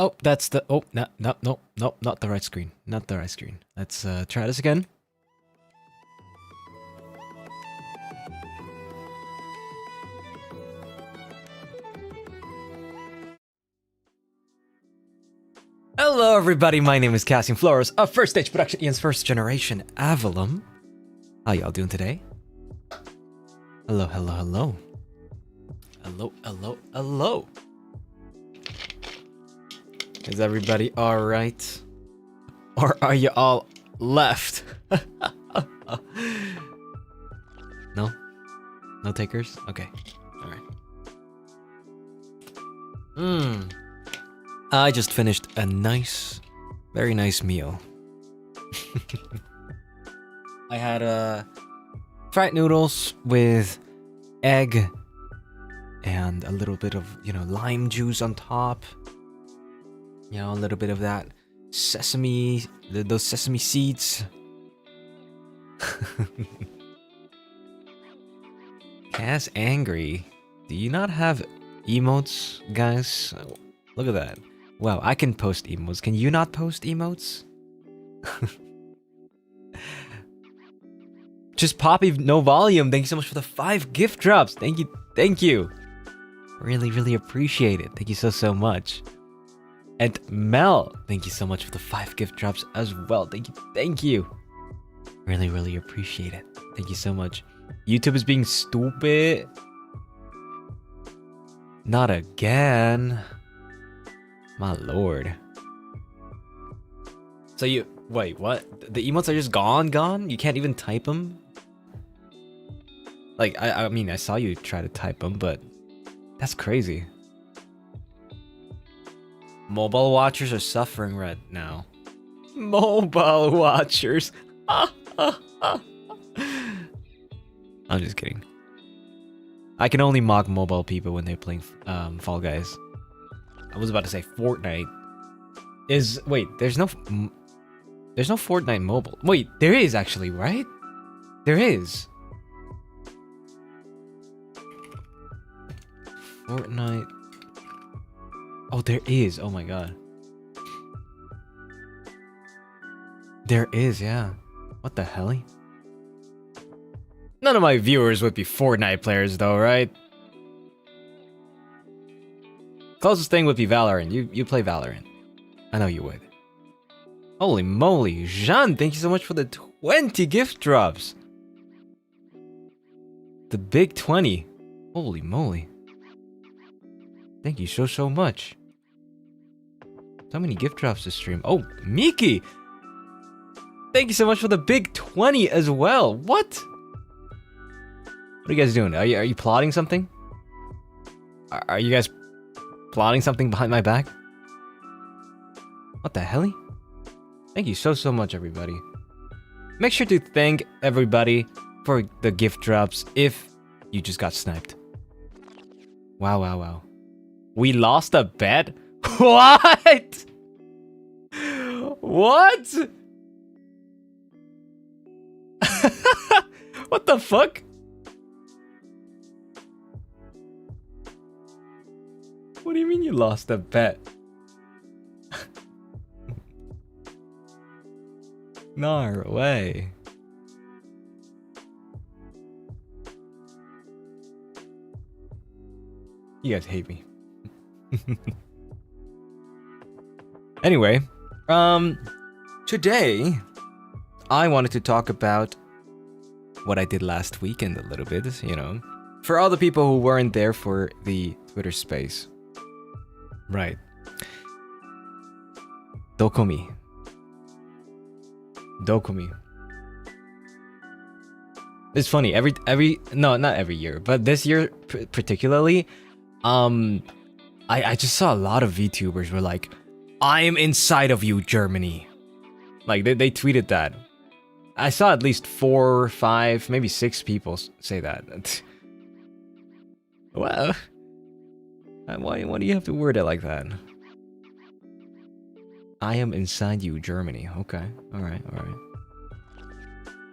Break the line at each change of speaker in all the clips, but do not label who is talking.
Oh, that's the... Oh, no, no, no, no, not the right screen. Not the right screen. Let's try this again. Hello everybody, my name is Cassian Floros of First Stage Production, Ian's first generation Avallum. How y'all doing today? Hello, hello, hello. Hello, hello, hello. Is everybody alright? Or are you all left? No? No takers? Okay. Alright. I just finished a nice, very nice meal. I had fried noodles with egg and a little bit of, lime juice on top. A little bit of that sesame, those sesame seeds. Cass angry. Do you not have emotes, guys? Look at that. Wow, I can post emotes. Can you not post emotes? Just Poppy, no volume. Thank you so much for the 5 gift drops. Thank you. Thank you. Really, really appreciate it. Thank you so much. And Mel, thank you so much for the 5 gift drops as well. Thank you. Thank you. Really, really appreciate it. Thank you so much. YouTube is being stupid. Not again. My lord. So you... Wait, what? The emotes are just gone? You can't even type them? Like, I mean, I saw you try to type them, but... That's crazy. Mobile watchers are suffering right now. Mobile watchers! I'm just kidding. I can only mock mobile people when they're playing Fall Guys. I was about to say Fortnite. Wait, there's no Fortnite mobile. Wait, there is actually, right? There is. Fortnite. Oh, there is. Oh my god. There is, yeah. What the hell? None of my viewers would be Fortnite players though, right? Closest thing would be Valorant. You play Valorant. I know you would. Holy moly. Jean, thank you so much for the 20 gift drops. The big 20. Holy moly. Thank you so much. So many gift drops to stream. Oh, Miki! Thank you so much for the big 20 as well. What? What are you guys doing? Are you plotting something? Are you guys plotting something behind my back? What the hell? Thank you so much, everybody. Make sure to thank everybody for the gift drops if you just got sniped. Wow. We lost a bet? What? What? What the fuck? What do you mean you lost a bet? No way. You guys hate me. Anyway, today I wanted to talk about what I did last weekend a little bit, for all the people who weren't there for the Twitter space. Right. Dokomi. It's funny, no, not every year, but this year particularly, I just saw a lot of VTubers were like, I am inside of you, Germany. Like, they tweeted that. I saw at least 4, 5, maybe 6 people say that. Well, why do you have to word it like that? I am inside you, Germany. Okay, alright.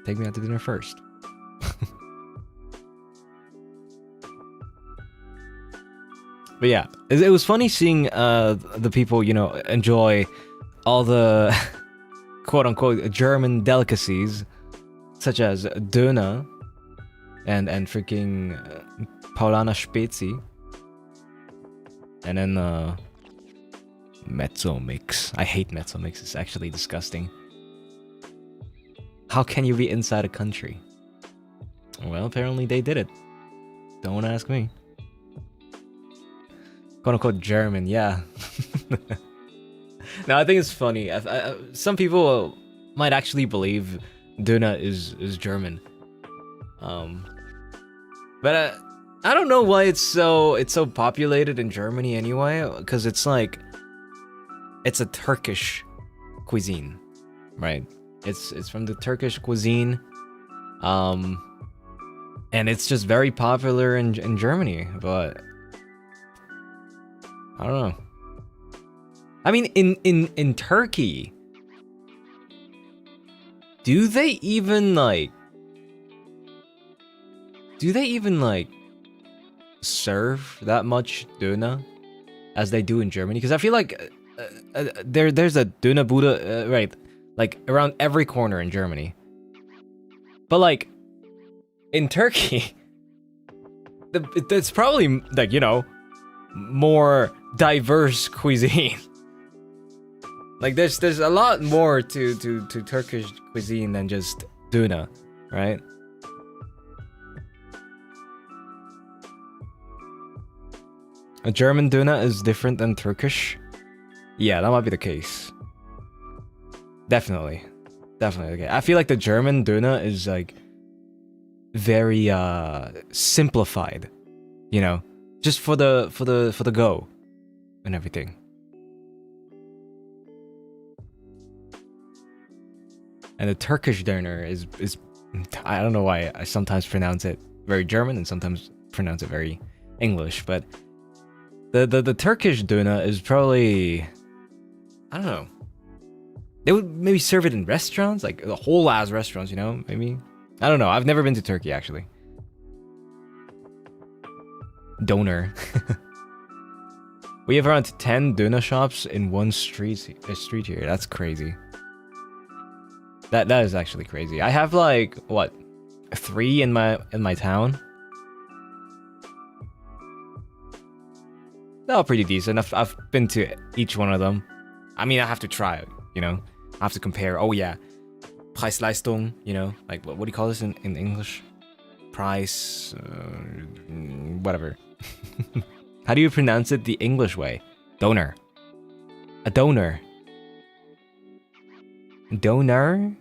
Take me out to dinner first. But yeah, it was funny seeing the people, you know, enjoy all the quote-unquote German delicacies, such as Döner and freaking Paulaner Spezi, and then Mezzo Mix. I hate Mezzo Mix. It's actually disgusting. How can you be inside a country? Well, apparently they did it. Don't ask me. Quote-unquote German, yeah. No, I think it's funny. Some people might actually believe Döner is German. But I don't know why it's so populated in Germany anyway, because it's like it's a Turkish cuisine, right? It's from the Turkish cuisine. And it's just very popular in Germany, but I don't know. I mean, in Turkey, do they even like serve that much Döner as they do in Germany? Because I feel like there's a Döner Bude, right, like around every corner in Germany. But like in Turkey, it's probably like, you know, more diverse cuisine. Like there's a lot more to Turkish cuisine than just Döner, right? A German Döner is different than Turkish? Yeah, that might be the case. Definitely. Okay. I feel like the German Döner is like very simplified, you know, just for the go and everything. And the Turkish Döner is I don't know why I sometimes pronounce it very German and sometimes pronounce it very English, but the Turkish Döner is probably, I don't know. They would maybe serve it in restaurants, like the whole ass restaurants, you know, maybe. I don't know. I've never been to Turkey actually. Doner. We have around 10 Döner shops in one street here. That's crazy. That is actually crazy. I have like what, 3 in my town. They're all pretty decent. I've been to each one of them. I mean, I have to try it, you know. I have to compare. Oh yeah, Preis-Leistung, you know, like what do you call this in English? Price, whatever. How do you pronounce it the English way? Doner. A doner. Doner?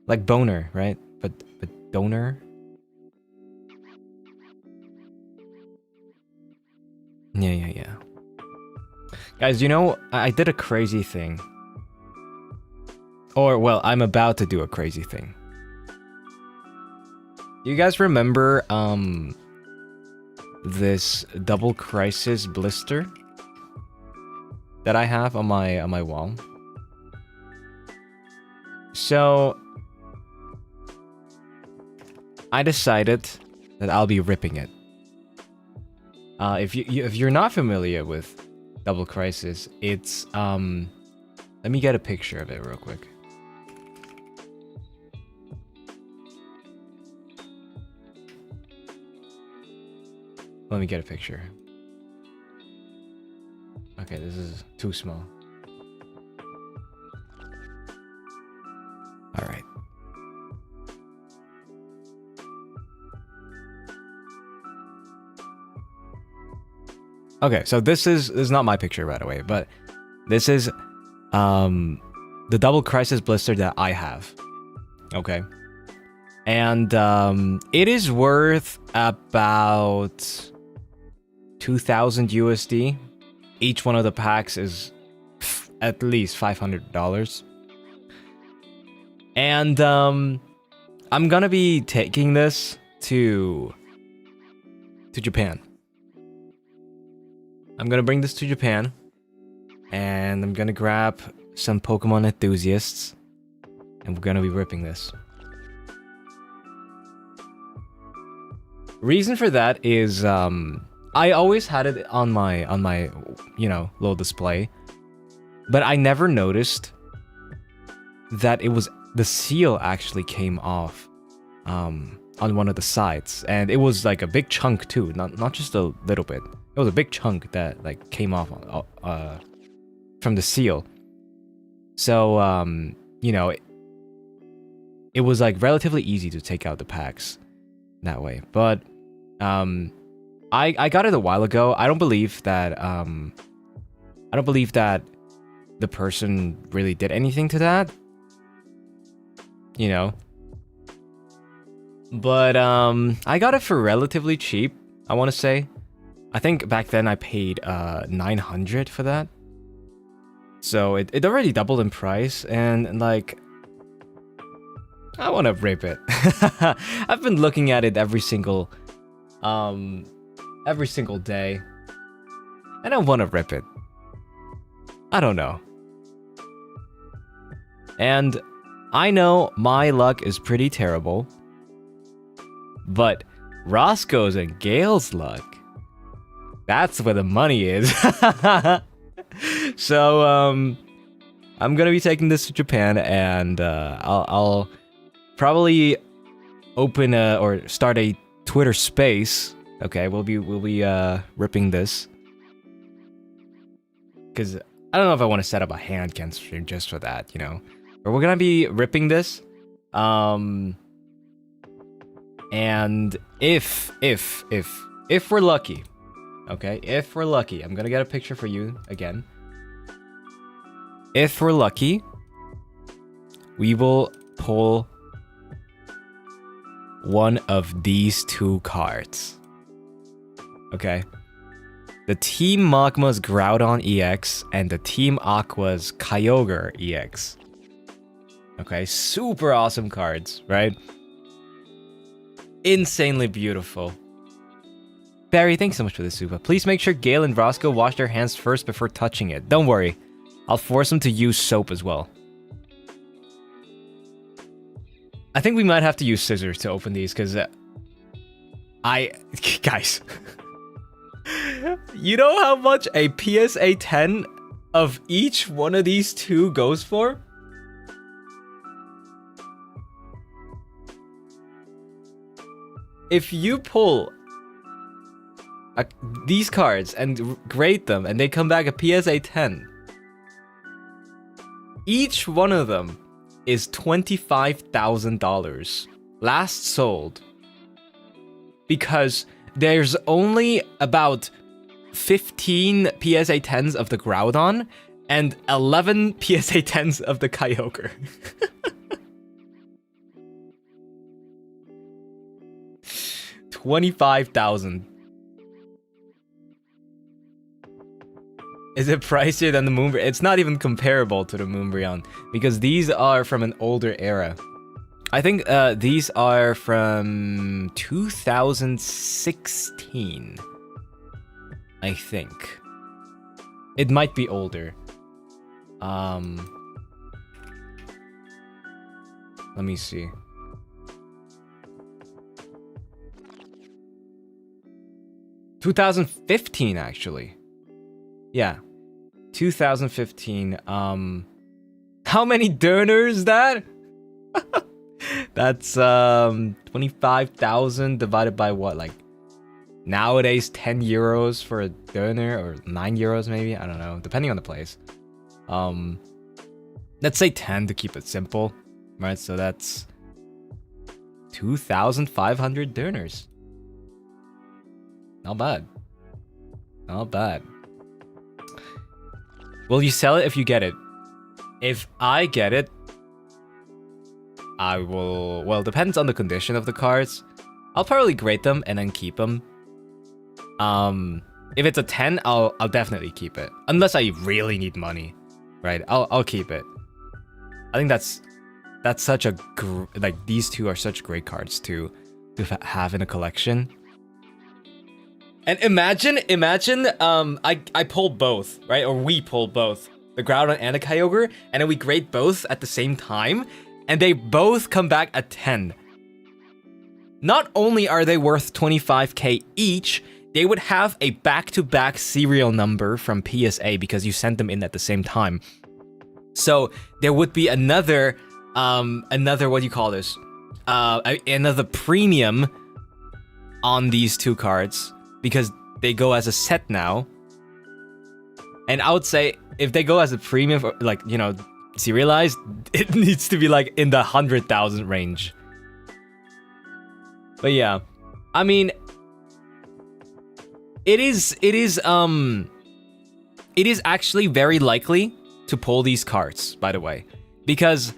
Like boner, right? But doner? Yeah. Guys, you know, I did a crazy thing. Or, well, I'm about to do a crazy thing. You guys remember, this double crisis blister that I have on my wall? So I decided that I'll be ripping it. If you're not familiar with double crisis, it's let me get a picture of it real quick. Let me get a picture. Okay, this is too small. All right. Okay, so this is not my picture, by the way, but this is the double crisis blister that I have. Okay. And it is worth about 2,000 USD. Each one of the packs is at least $500. And I'm gonna be taking this to Japan. I'm gonna bring this to Japan, and I'm gonna grab some Pokemon enthusiasts, and we're gonna be ripping this. Reason for that is I always had it on my little display, but I never noticed that it was the seal actually came off on one of the sides, and it was like a big chunk too, not just a little bit. It was a big chunk that like came off from the seal. So it was like relatively easy to take out the packs that way. But I got it a while ago. I don't believe that the person really did anything to that. But I got it for relatively cheap, I want to say. I think back then I paid 900 for that. So it already doubled in price, and like I want to rip it. I've been looking at it every single day, and I want to rip it. I don't know. And I know my luck is pretty terrible, but Roscoe's and Gail's luck, that's where the money is. So I'm gonna be taking this to Japan, and I'll probably open or start a Twitter space. Okay, we'll be ripping this, because I don't know if I want to set up a hand cam stream just for that, But we're gonna be ripping this, and if we're lucky, okay, if we're lucky, I'm gonna get a picture for you again. If we're lucky, we will pull one of these two cards. Okay? The Team Magma's Groudon EX and the Team Aqua's Kyogre EX. Okay, super awesome cards, right? Insanely beautiful. Barry, thanks so much for the super. Please make sure Gail and Roscoe wash their hands first before touching it. Don't worry. I'll force them to use soap as well. I think we might have to use scissors to open these, because guys, you know how much a PSA 10 of each one of these two goes for? If you pull these cards and grade them, and they come back a PSA 10, each one of them is $25,000 last sold, because there's only about 15 PSA 10s of the Groudon and 11 PSA 10s of the Kyogre. $25,000. Is it pricier than the Moonbreon? It's not even comparable to the Moonbreon, because these are from an older era. I think these are from 2016. I think. It might be older. Let me see. $2015, actually. Yeah, 2015. How many donors is that? That's 25,000 divided by what? Like nowadays 10 euros for a donor, or 9 euros maybe. I don't know, depending on the place. Let's say 10 to keep it simple, right? So that's 2,500 donors. Not bad. Not bad. Will you sell it if you get it? If I get it, I will... Well, depends on the condition of the cards. I'll probably grade them and then keep them. If it's a 10, I'll definitely keep it. Unless I really need money, right? I'll keep it. I think that's such a... Like, these two are such great cards to have in a collection. And imagine, I pulled both, right? Or we pulled both, the Groudon and the Kyogre, and then we grade both at the same time, and they both come back at 10. Not only are they worth 25k each, they would have a back-to-back serial number from PSA because you sent them in at the same time. So there would be another what do you call this? Another premium on these two cards because they go as a set now. And I would say if they go as a premium, for, like, you know, serialized, it needs to be like in the 100,000 range. But yeah, I mean, it is actually very likely to pull these cards, by the way, because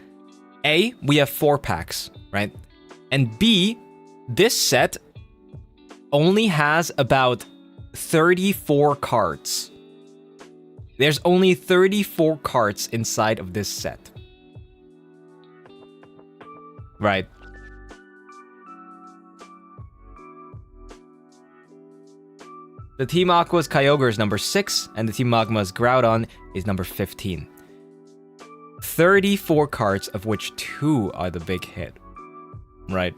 A, we have 4 packs, right? And B, this set only has about 34 cards. There's only 34 cards inside of this set. Right. The Team Aqua's Kyogre is number 6, and the Team Magma's Groudon is number 15. 34 cards, of which 2 are the big hit. Right.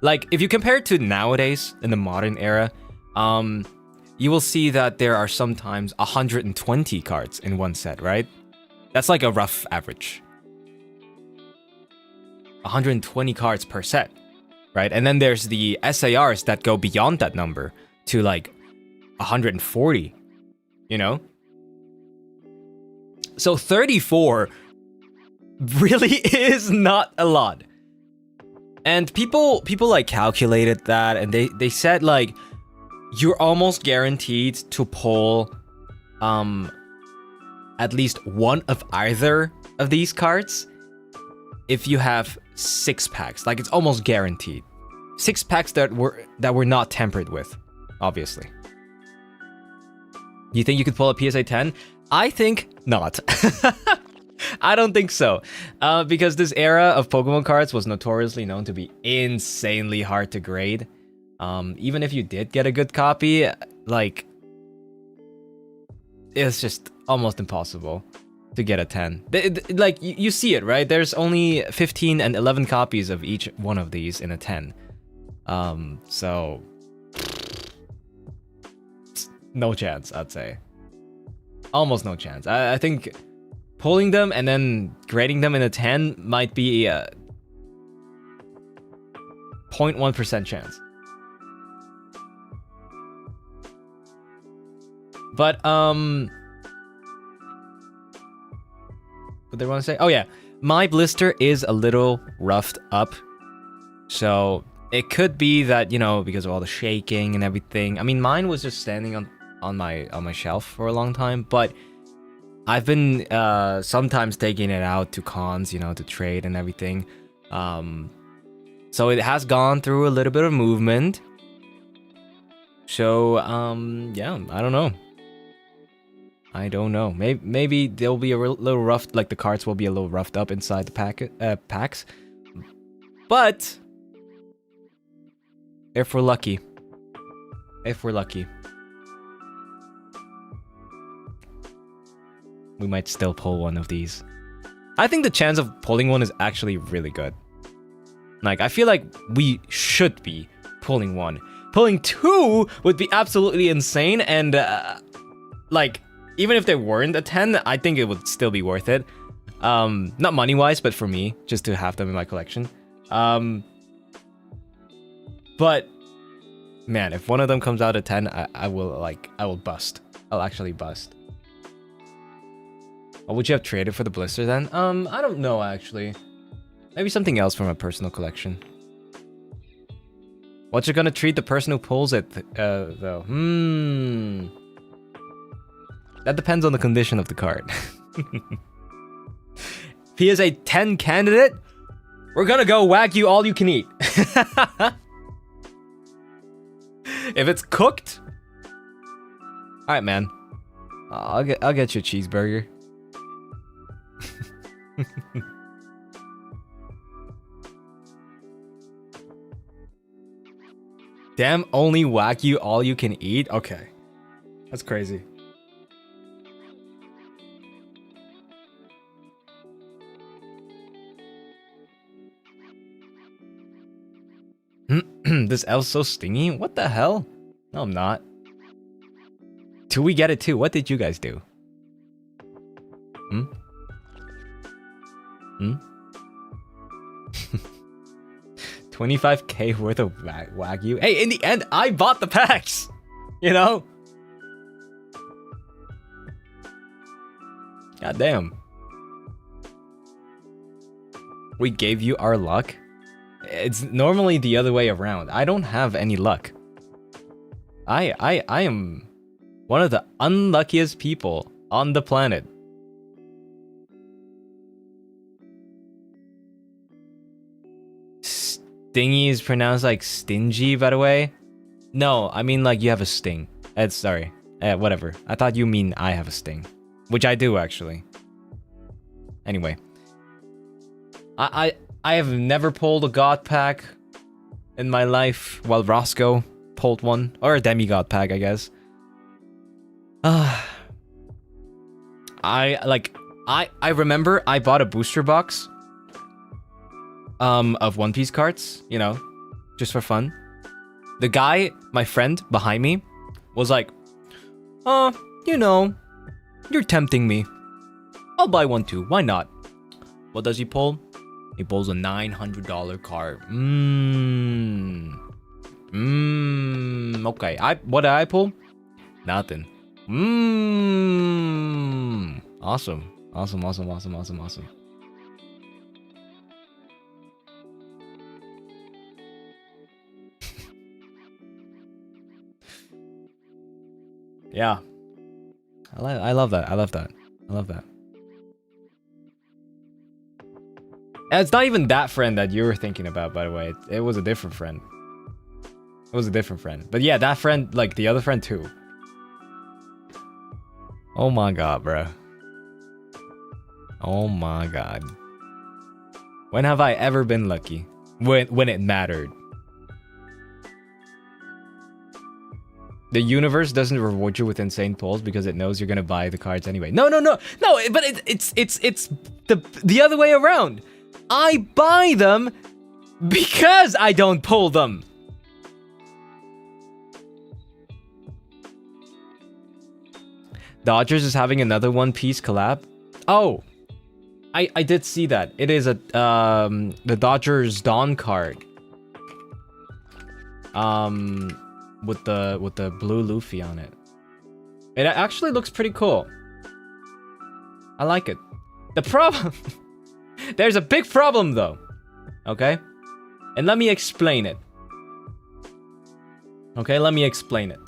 Like, if you compare it to nowadays, in the modern era, you will see that there are sometimes 120 cards in one set, right? That's like a rough average. 120 cards per set, right? And then there's the SARs that go beyond that number to like 140, you know? So 34 really is not a lot. And people like calculated that, and they said like you're almost guaranteed to pull at least one of either of these cards if you have 6 packs. Like, it's almost guaranteed. 6 packs that were not tampered with, obviously. You think you could pull a PSA 10? I think not. I don't think so. Because this era of Pokemon cards was notoriously known to be insanely hard to grade. Even if you did get a good copy, like, it's just almost impossible to get a 10. Like, you see it, right? There's only 15 and 11 copies of each one of these in a 10. So no chance, I'd say. Almost no chance. I think pulling them and then grading them in a 10 might be a 0.1% chance. But, what did I want to say? Oh yeah, my blister is a little roughed up. So it could be that, you know, because of all the shaking and everything. I mean, mine was just standing on my shelf for a long time, but I've been sometimes taking it out to cons, you know, to trade and everything. So it has gone through a little bit of movement. So yeah, I don't know. Maybe they'll be a little rough, like the cards will be a little roughed up inside the packs. But if we're lucky, we might still pull one of these. I think the chance of pulling one is actually really good. Like, I feel like we should be pulling one. Pulling 2 would be absolutely insane, and like, even if they weren't a 10, I think it would still be worth it. Not money-wise, but for me, just to have them in my collection. But man, if one of them comes out at 10, I will bust. I'll actually bust. Oh, would you have traded for the blister then? I don't know, actually. Maybe something else from a personal collection. What you gonna treat the person who pulls it, though? That depends on the condition of the card. PSA 10 candidate? We're gonna go Wagyu all you can eat. If it's cooked, all right, man. I'll get you a cheeseburger. Damn, only Wagyu all you can eat? Okay. That's crazy. This elf's so stingy. What the hell? No, I'm not. Do we get it too? What did you guys do? Hmm? Hmm? 25k worth of Wagyu. Hey, in the end, I bought the packs. You know? God damn. We gave you our luck. It's normally the other way around. I don't have any luck. I am one of the unluckiest people on the planet. Stingy is pronounced like stingy, by the way. No, I mean like you have a sting. Sorry. Whatever. I thought you mean I have a sting. Which I do, actually. Anyway. I have never pulled a god pack in my life, while Roscoe pulled one. Or a demigod pack, I guess. I remember I bought a booster box of One Piece cards, you know, just for fun. The guy, my friend behind me, was like, you know, you're tempting me. I'll buy one too, why not? What does he pull? He pulls a $900 card. Okay, what did I pull? Nothing. Awesome. Awesome. Yeah. I love that. And it's not even that friend that you were thinking about, by the way. It was a different friend. But yeah, that friend, like the other friend too. Oh my god, bro. Oh my god. When have I ever been lucky? When it mattered. The universe doesn't reward you with insane pulls because it knows you're gonna buy the cards anyway. No, but it's the other way around. I buy them because I don't pull them. Dodgers is having another One Piece collab. Oh, I did see that. It is the Dodgers Dawn card. With the blue Luffy on it. It actually looks pretty cool. I like it. The problem there's a big problem though. Okay? And let me explain it. Okay, let me explain it.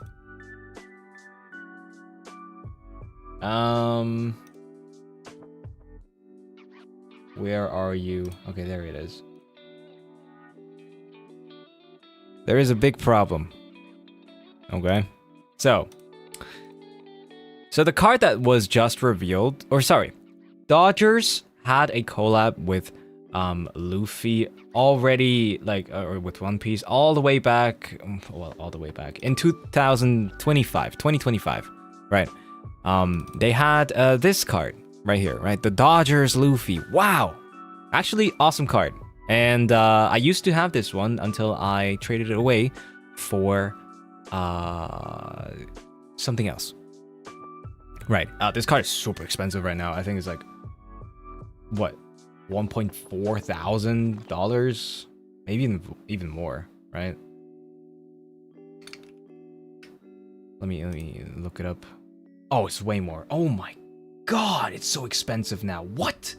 Where are you? Okay, there it is. There is a big problem. Okay? So the card that was just revealed, or sorry, Dodgers had a collab with Luffy already, like, or with One Piece all the way back, well, all the way back in 2025, right? They had this card right here, right? The Dodgers Luffy. Wow, actually awesome card. And I used to have this one until I traded it away for something else. Right. This card is super expensive right now. I think it's like, what, $1,400? Maybe even more, right? Let me look it up. Oh, it's way more. Oh my god, it's so expensive now. What?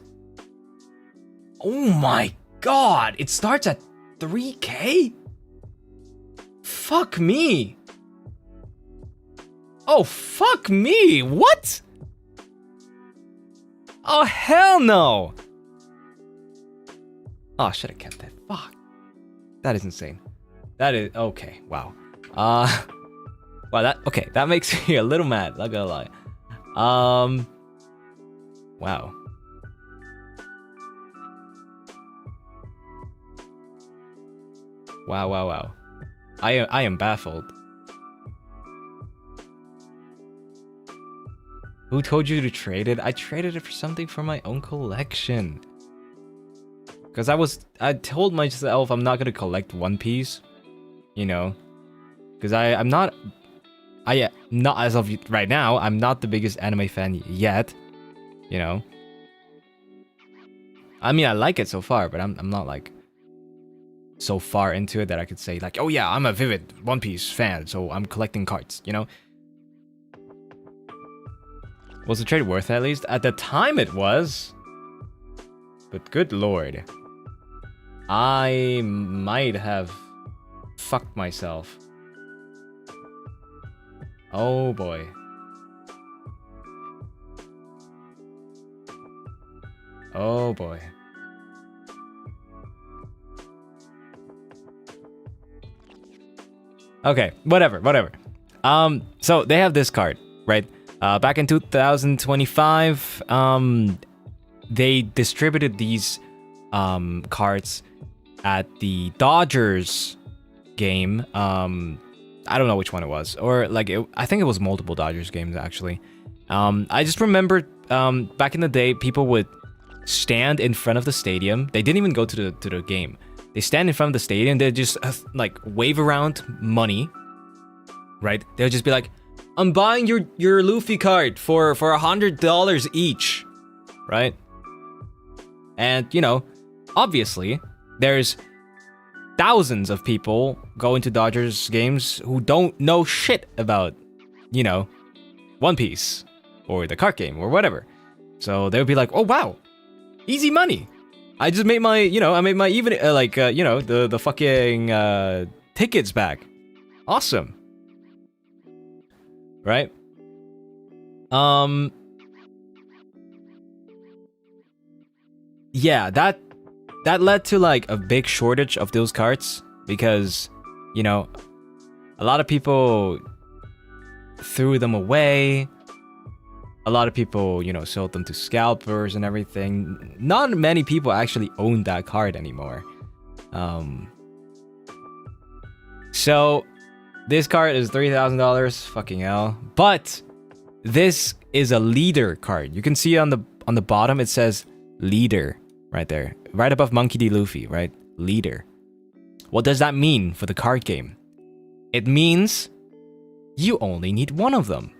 Oh my god, it starts at 3K? Fuck me. Oh, fuck me. What? Oh, hell no. Oh, I should have kept that. Fuck. That is insane. That is... Okay, wow. Wow, that makes me a little mad, not gonna lie. Wow. Wow. I am baffled. Who told you to trade it? I traded it for something from my own collection. Because I told myself I'm not gonna collect One Piece. you know, because I'm not as of right now. I'm not the biggest anime fan yet, you know. I mean, I like it so far, but I'm not like so far into it that I could say like, oh yeah, I'm a vivid One Piece fan, so I'm collecting cards, you know. Was the trade worth it at least? At the time it was. But good lord. I might have fucked myself. Oh boy. Oh boy. Okay, whatever. So they have this card, right? Back in 2025, they distributed these cards at the Dodgers game. I don't know which one it was, or like I think it was multiple Dodgers games actually. I just remember back in the day, people would stand in front of the stadium. They didn't even go to the game. They stand in front of the stadium. They just like wave around money, right? They'll just be like, "I'm buying your Luffy card for $100 each," right? And you know, obviously, there's thousands of people going to Dodgers games who don't know shit about, you know, One Piece or the card game or whatever. So they'll be like, "Oh wow, easy money. I just made my, you know, I made my even you know, the fucking tickets back. Awesome." Right? Yeah, that led to like a big shortage of those cards because, you know, a lot of people threw them away. A lot of people, you know, sold them to scalpers and everything. Not many people actually own that card anymore. So this card is $3,000, fucking hell. But this is a leader card. You can see on the bottom it says leader right there, right above Monkey D. Luffy, right? Leader. What does that mean for the card game? It means you only need one of them.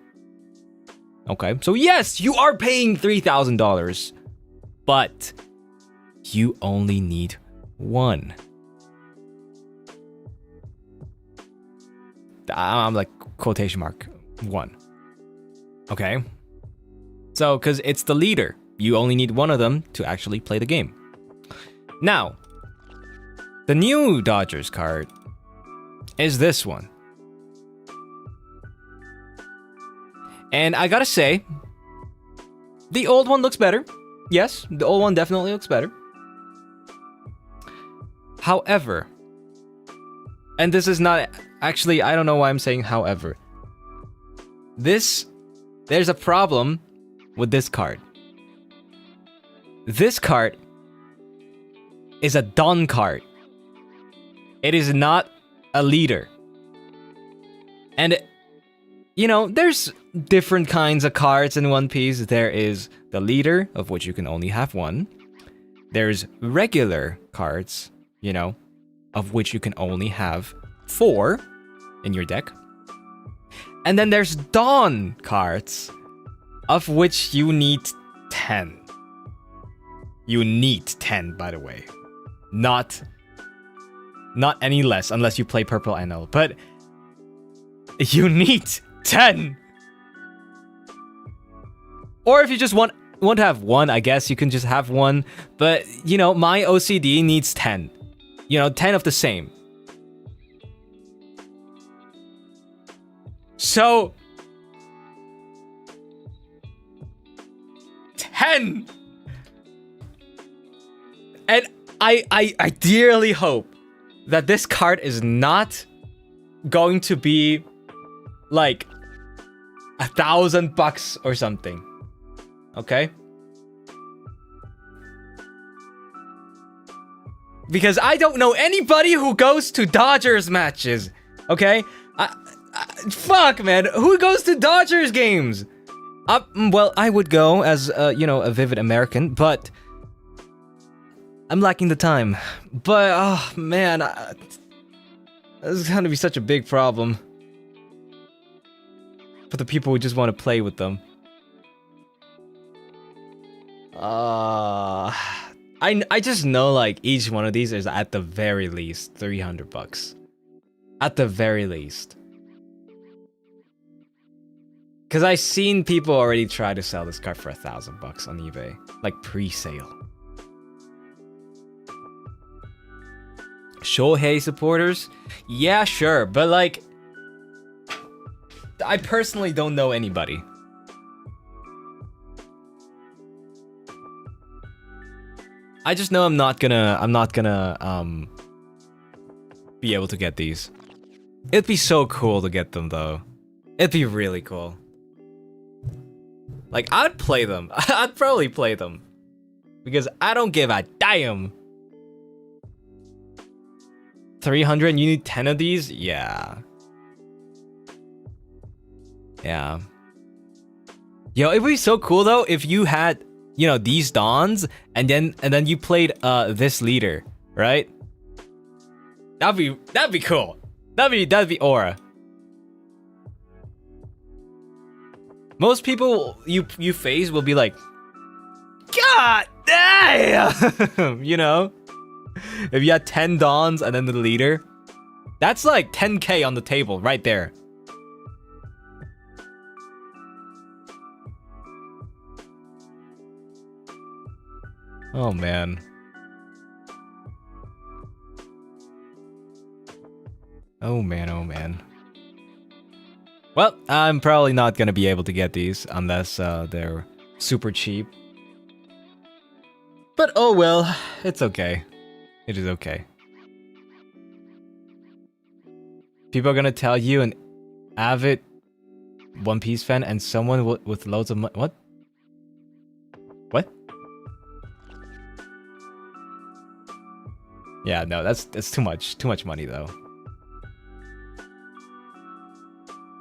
Okay, so yes, you are paying $3,000, but you only need one. I'm like quotation mark one. Okay, so because it's the leader, you only need one of them to actually play the game. Now, the new Dodgers card is this one. And I gotta say, the old one looks better. Yes, the old one definitely looks better. However, and this is not actually, I don't know why I'm saying however. There's a problem with this card. This card is a Don card. It is not a leader. And you know, there's different kinds of cards in One Piece. There is the leader, of which you can only have one. There's regular cards, you know, of which you can only have 4 in your deck. And then there's Dawn cards, of which you need 10. You need 10, by the way. Not any less, unless you play Purple NL. But you need 10. Or if you just want to have one, I guess you can just have one. But, you know, my OCD needs 10. You know, 10 of the same. So 10. And I dearly hope that this card is not going to be like $1,000 or something. Okay? Because I don't know anybody who goes to Dodgers matches. Okay? Fuck, man. Who goes to Dodgers games? Well, I would go as, you know, a vivid American, but I'm lacking the time. But, oh, man. This is gonna be such a big problem for the people who just want to play with them. I just know like each one of these is at the very least $300. At the very least. Cause I seen people already try to sell this card for $1,000 on eBay. Like pre-sale. Shohei supporters? Yeah, sure, but like I personally don't know anybody. I just know I'm not gonna be able to get these. It'd be so cool to get them though. It'd be really cool. Like I'd play them. I'd probably play them. Because I don't give a damn. 300 and you need 10 of these? Yeah. Yeah. Yo, it'd be so cool though if you had, you know, these dons and then you played this leader, right? That'd be cool. That'd be aura. Most people you face will be like, God damn, you know? If you had 10 dons and then the leader, that's like 10k on the table right there. Oh man. Oh man, oh man. Well, I'm probably not gonna be able to get these unless they're super cheap. But oh well, it's okay. It is okay. People are gonna tell you an avid One Piece fan and someone with loads of money. What? What? Yeah, no, that's too much. Too much money though.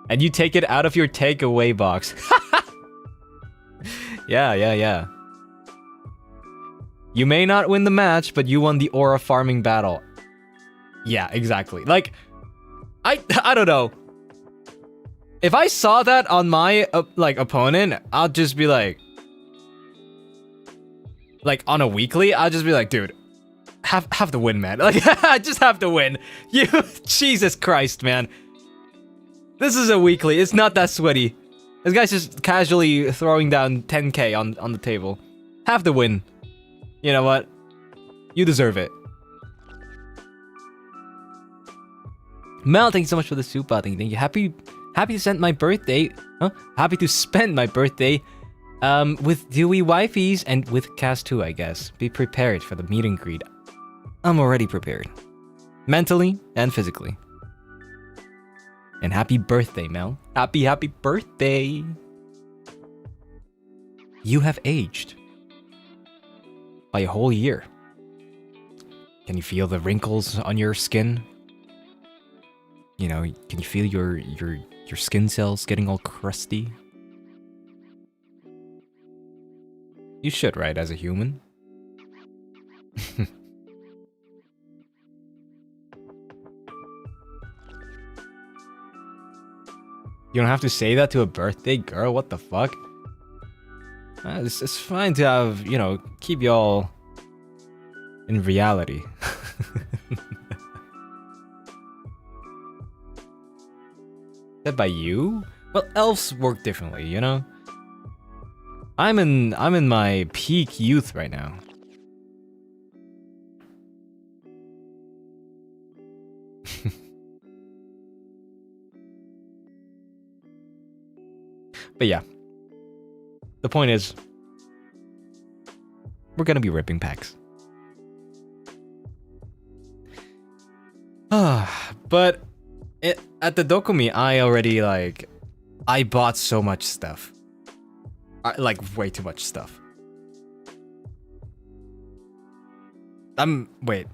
And you take it out of your takeaway box. Yeah. You may not win the match, but you won the aura farming battle. Yeah, exactly. Like, I don't know. If I saw that on my like opponent, I'll just be like on a weekly, I'll just be like, dude, have to win, man. Like, I just have to win. You, Jesus Christ, man. This is a weekly. It's not that sweaty. This guy's just casually throwing down 10k on the table. Have to win. You know what? You deserve it. Mel, thank you so much for the super. Thank you. Happy to spend my birthday. Huh? Happy to spend my birthday with dewy wifeys and with Cass too, I guess. Be prepared for the meet and greet. I'm already prepared. Mentally and physically. And happy birthday, Mel. Happy birthday. You have aged by a whole year. Can you feel the wrinkles on your skin? You know, can you feel your skin cells getting all crusty? You should, right, as a human? You don't have to say that to a birthday girl, what the fuck? It's fine to have, you know, keep y'all in reality. Said by you? Well, elves work differently, you know? I'm in my peak youth right now. But yeah. The point is, we're gonna be ripping packs. But at the Dokumi, I bought so much stuff. Like, way too much stuff. Wait.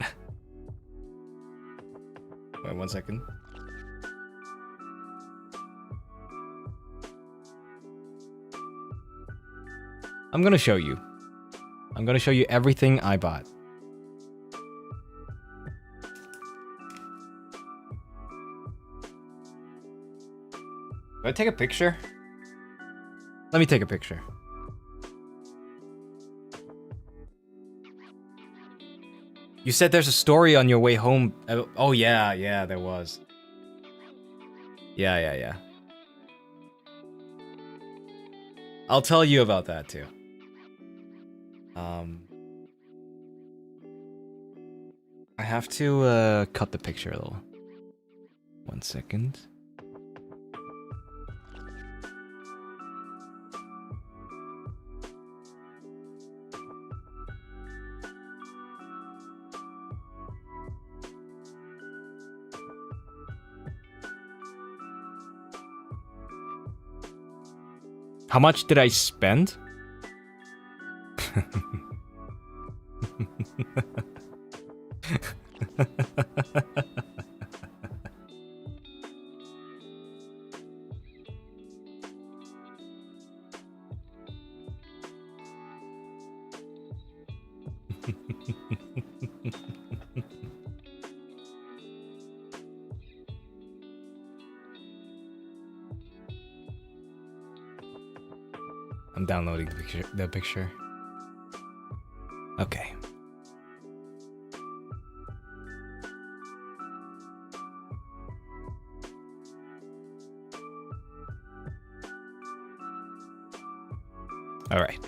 Wait 1 second. I'm gonna show you. I'm gonna show you everything I bought. Do I take a picture? Let me take a picture. You said there's a story on your way home. Oh yeah, there was. Yeah. I'll tell you about that too. I have to cut the picture a little. 1 second. How much did I spend? I'm downloading the picture. Okay. All right.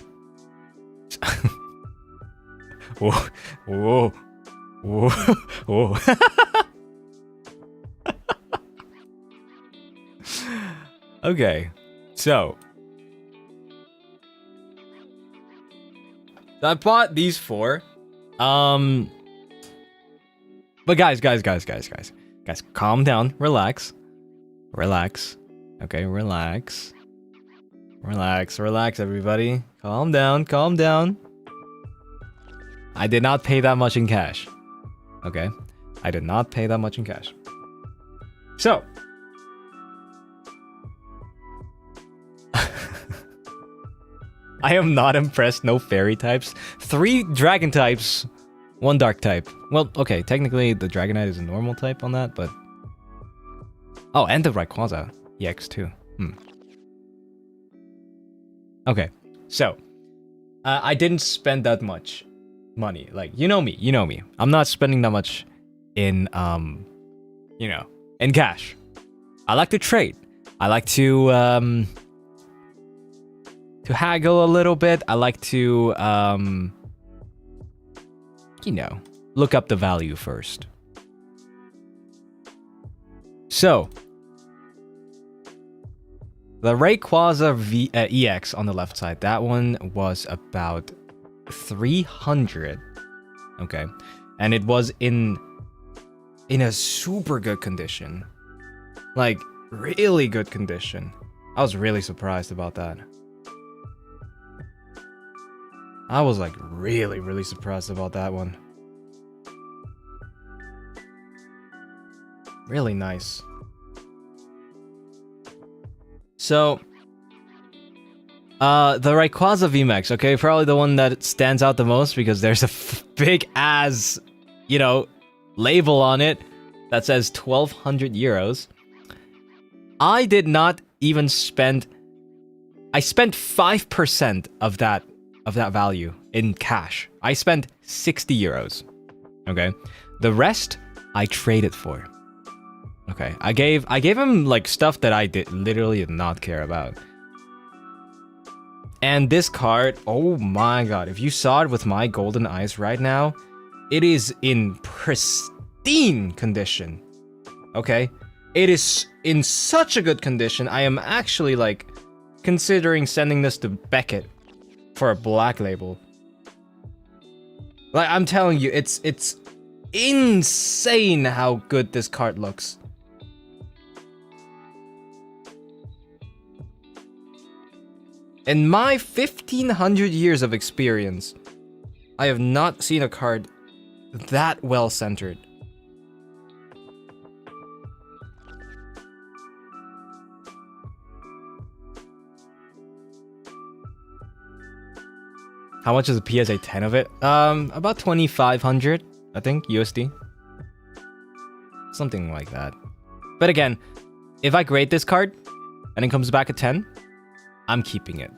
Whoa. Okay. So I bought these four. But guys, calm down, relax. Okay, relax, everybody. Calm down. I did not pay that much in cash. Okay, I did not pay that much in cash. So, I am not impressed. No fairy types. 3 dragon types. 1 dark type. Well, okay, technically the Dragonite is a normal type on that, but... Oh, and the Rayquaza EX too. Okay, so... I didn't spend that much money. Like, you know me. I'm not spending that much in, in cash. I like to trade. I like to haggle a little bit. I like to, look up the value first. So, the Rayquaza EX on the left side, that one was about 300. Okay, and it was in a super good condition, like really good condition. I was really surprised about that. I was like really surprised about that one. Really nice. So, the Rayquaza VMAX, okay, probably the one that stands out the most because there's a big ass, label on it that says 1,200 euros. I did not even spend. I spent 5% of that value in cash. I spent 60 euros. Okay, the rest I traded for. Okay, I gave him like stuff that I literally did not care about. And this card, oh my god, if you saw it with my golden eyes right now, it is in pristine condition. Okay, it is in such a good condition. I am actually like considering sending this to Beckett for a black label. Like, I'm telling you, it's insane how good this card looks. In my 1,500 years of experience, I have not seen a card that well centered. How much is a PSA 10 of it? About 2,500, I think, USD. Something like that. But again, if I grade this card, and it comes back at 10, I'm keeping it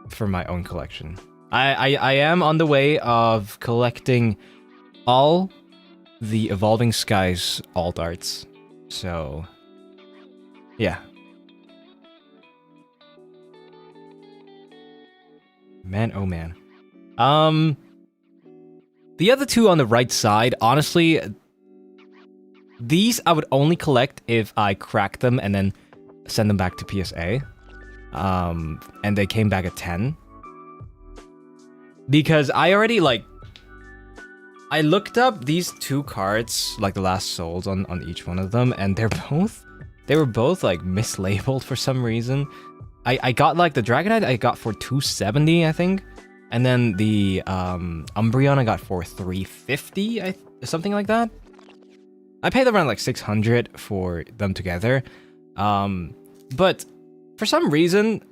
for my own collection. I am on the way of collecting all the Evolving Skies alt arts. So, yeah. Man, oh man. The other two on the right side, honestly, these I would only collect if I crack them and then send them back to PSA. And they came back at 10. Because I already, like... I looked up these two cards, like the last souls on each one of them, and they were both, like, mislabeled for some reason. I got, like, the Dragonite I got for 270, I think. And then the, Umbreon I got for 350, something like that. I paid around, like, 600 for them together. But, for some reason...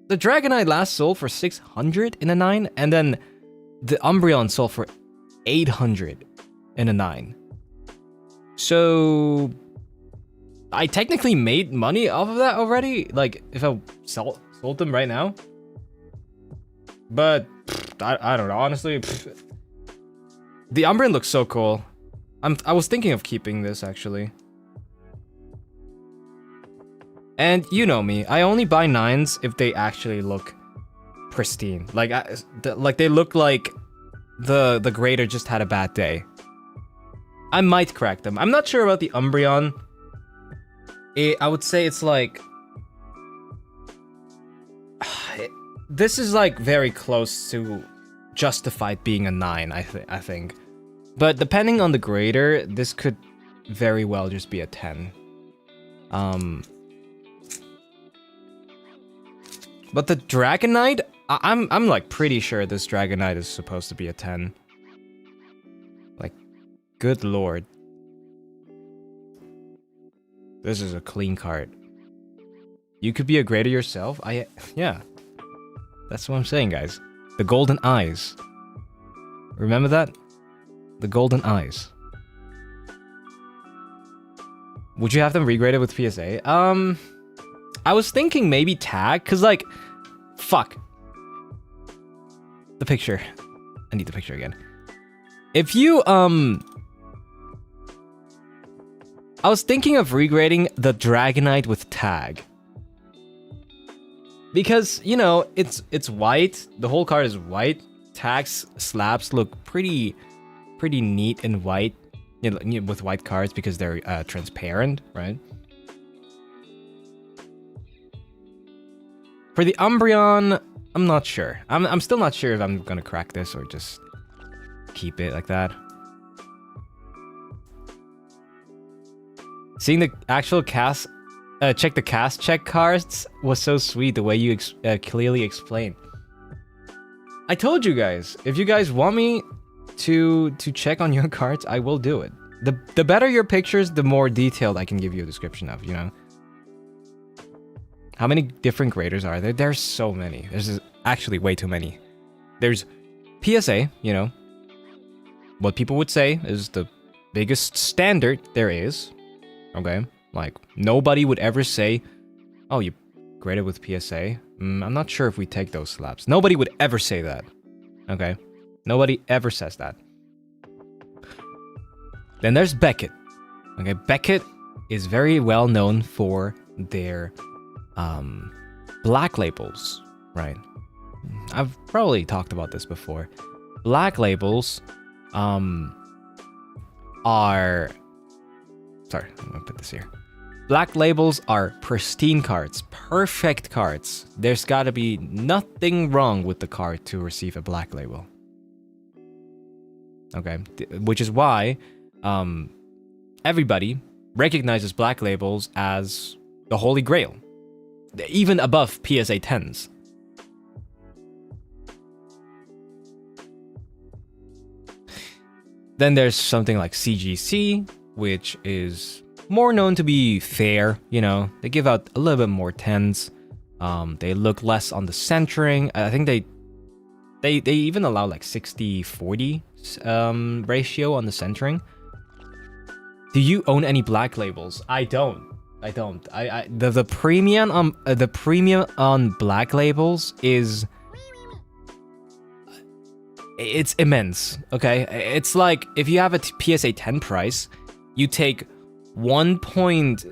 The Dragonite last sold for 600 in a 9, and then the Umbreon sold for 800 in a 9. So I technically made money off of that already, like if I sold them right now. But I don't know, honestly. The Umbreon looks so cool. I was thinking of keeping this actually. And you know me, I only buy 9s if they actually look pristine. Like, they look like the grader just had a bad day. I might crack them. I'm not sure about the Umbreon. I would say it's like... This is like very close to justified being a 9, I think. But depending on the grader, this could very well just be a 10. But the Dragonite, I'm like pretty sure this Dragonite is supposed to be a 10. Like, good lord. This is a clean card. You could be a grader yourself? Yeah. That's what I'm saying, guys. The golden eyes. Remember that? The golden eyes. Would you have them regraded with PSA? I was thinking maybe tag, cause like, fuck. The picture. I need the picture again. If you, I was thinking of regrading the Dragonite with tag. Because, you know, it's white. The whole card is white. Tags slabs look pretty neat and white, you know, with white cards because they're transparent, right? For the Umbreon, I'm not sure. I'm still not sure if I'm gonna crack this or just keep it like that. Seeing the actual cast, check the cast check cards was so sweet. The way you clearly explained. I told you guys, if you guys want me to check on your cards, I will do it. The better your pictures, the more detailed I can give you a description of, you know. How many different graders are there? There's so many. There's actually way too many. There's PSA, you know. What people would say is the biggest standard there is. Okay? Like, nobody would ever say, oh, you graded with PSA? I'm not sure if we take those slabs. Nobody would ever say that. Okay? Nobody ever says that. Then there's Beckett. Okay, Beckett is very well known for their black labels, right? I've probably talked about this before. Black labels are... Sorry, I'm gonna put this here. Black labels are pristine cards, perfect cards. There's gotta be nothing wrong with the card to receive a black label. Okay, which is why everybody recognizes black labels as the holy grail, even above PSA 10s. Then there's something like CGC, which is more known to be fair, you know. They give out a little bit more 10s. They look less on the centering. I think they even allow like 60-40 ratio on the centering. Do you own any black labels? I don't. I don't. The premium on black labels is it's immense. Okay, it's like if you have a PSA 10 price, you take 1 point.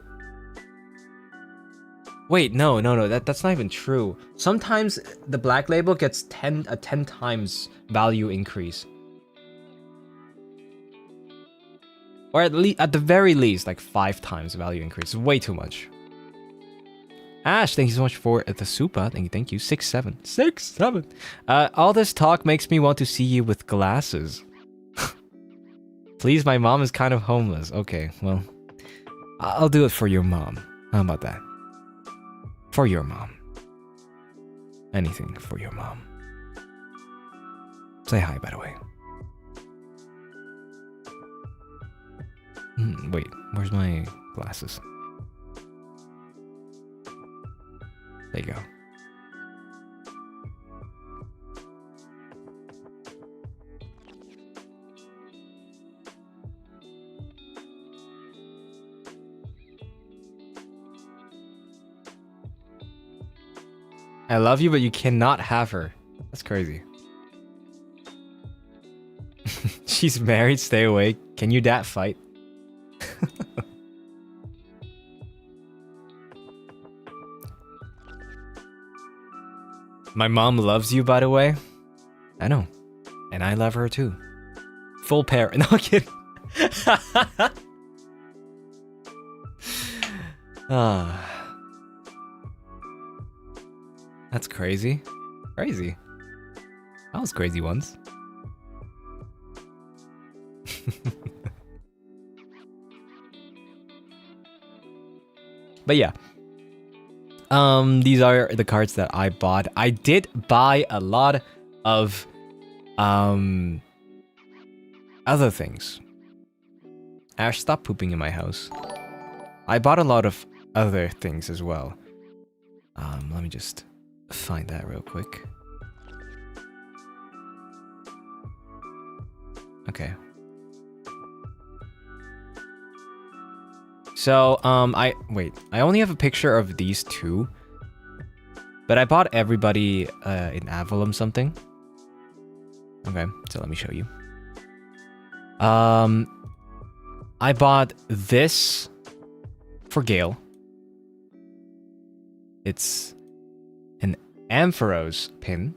Wait, no, that's not even true. Sometimes the black label gets 10 times value increase. Or at the very least, like 5 times value increase. Way too much. Ash, thank you so much for the super. Thank you. 6-7. 6-7. All this talk makes me want to see you with glasses. Please, my mom is kind of homeless. Okay, well, I'll do it for your mom. How about that? For your mom. Anything for your mom. Say hi, by the way. Wait, where's my glasses? There you go. I love you, but you cannot have her. That's crazy. She's married, stay away. Can you dat fight? My mom loves you, by the way. I know. And I love her too. Full pair. No kidding. That's crazy. Crazy. I was crazy once. But yeah. These are the cards that I bought. I did buy a lot of other things. Ash, stop pooping in my house. I bought a lot of other things as well. Let me just find that real quick. Okay. So, I only have a picture of these two. But I bought everybody in Avallum something. Okay, so let me show you. I bought this for Gale. It's an Ampharos pin.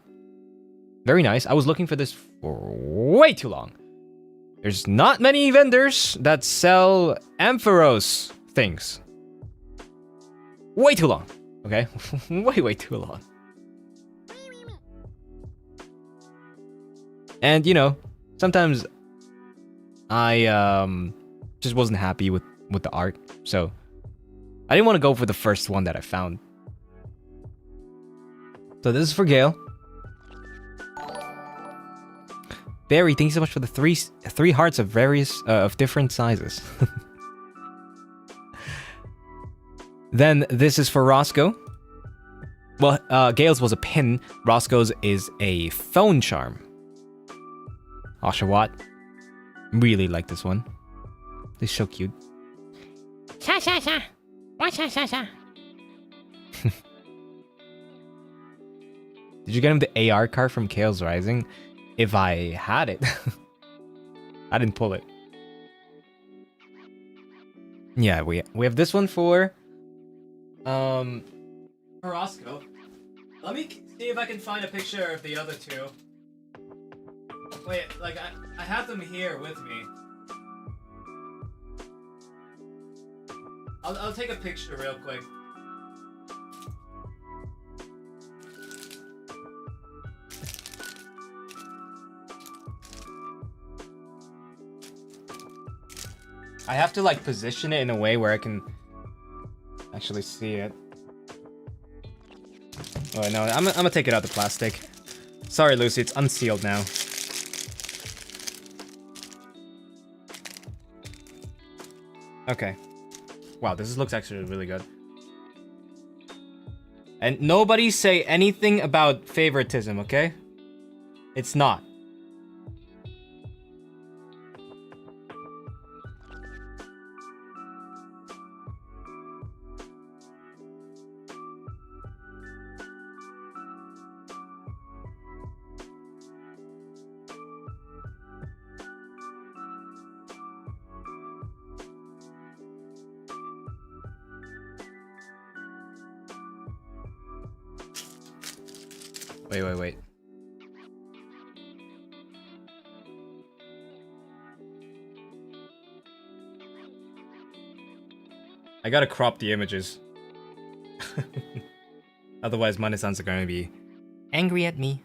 Very nice. I was looking for this for way too long. There's not many vendors that sell Ampharos things. Way too long. Okay? way too long. And, you know, sometimes I just wasn't happy with the art. So, I didn't want to go for the first one that I found. So this is for Gale. Barry, thank you so much for the three hearts of various of different sizes. Then this is for Roscoe. Well, Gale's was a pin. Roscoe's is a phone charm. Oshawott. Really like this one. They're so cute.
Sha sha sha. What sha sha sha?
Did you get him the AR card from Kale's Rising? If I had it. I didn't pull it. Yeah, we have this one for Roscoe. Let me see if I can find a picture of the other two. Wait, like I have them here with me. I'll take a picture real quick. I have to like position it in a way where I can actually see it. Oh no, I'm gonna take it out the plastic. Sorry, Lucy, it's unsealed now. Okay. Wow, this looks actually really good. And nobody say anything about favoritism, okay? It's not. Wait. I gotta crop the images. Otherwise, Mane-sans are gonna be angry at me.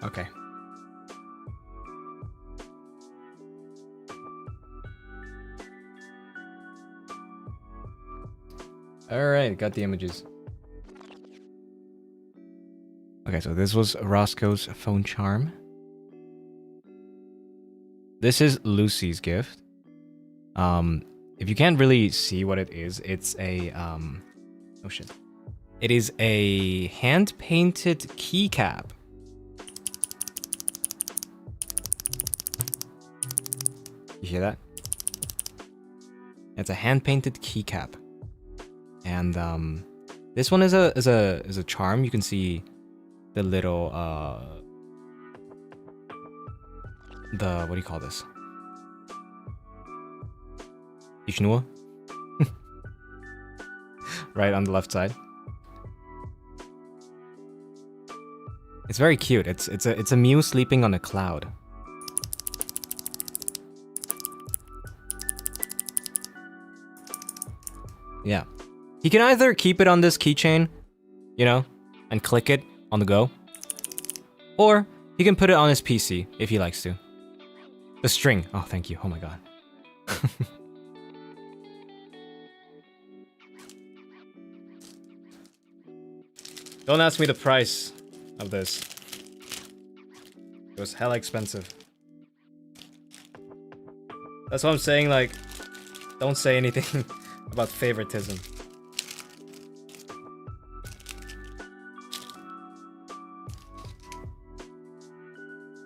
Okay. Alright, got the images. Okay, so this was Roscoe's phone charm. This is Lucy's gift. If you can't really see what it is, it's a oh shit. It is a hand-painted keycap. You hear that? It's a hand-painted keycap. And this one is a charm. You can see the little what do you call this? Ishinua? Right on the left side. It's very cute. It's a Mew sleeping on a cloud. Yeah. You can either keep it on this keychain, you know, and click it on the go. Or he can put it on his PC if he likes to. The string. Oh, thank you. Oh my god. Don't ask me the price of this. It was hella expensive. That's what I'm saying, like, don't say anything about favoritism.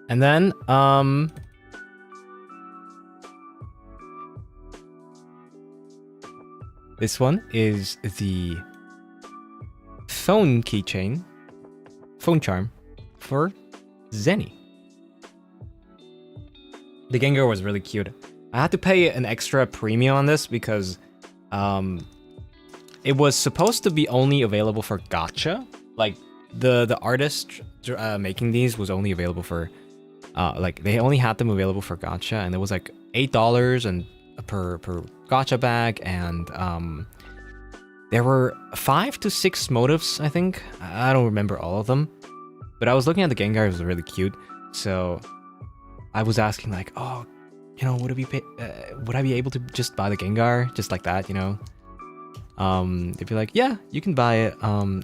And then, this one is the phone keychain, phone charm for Zenny. The Gengar was really cute. I had to pay an extra premium on this because it was supposed to be only available for gacha. Like the artist making these was only available for like they only had them available for gacha, and it was like $8 and per gacha bag, and there were 5 to 6 motifs, I think. I don't remember all of them, but I was looking at the Gengar. It was really cute, so I was asking like, oh, you know, would I be able to just buy the Gengar just like that, you know? They'd be like, yeah, you can buy it.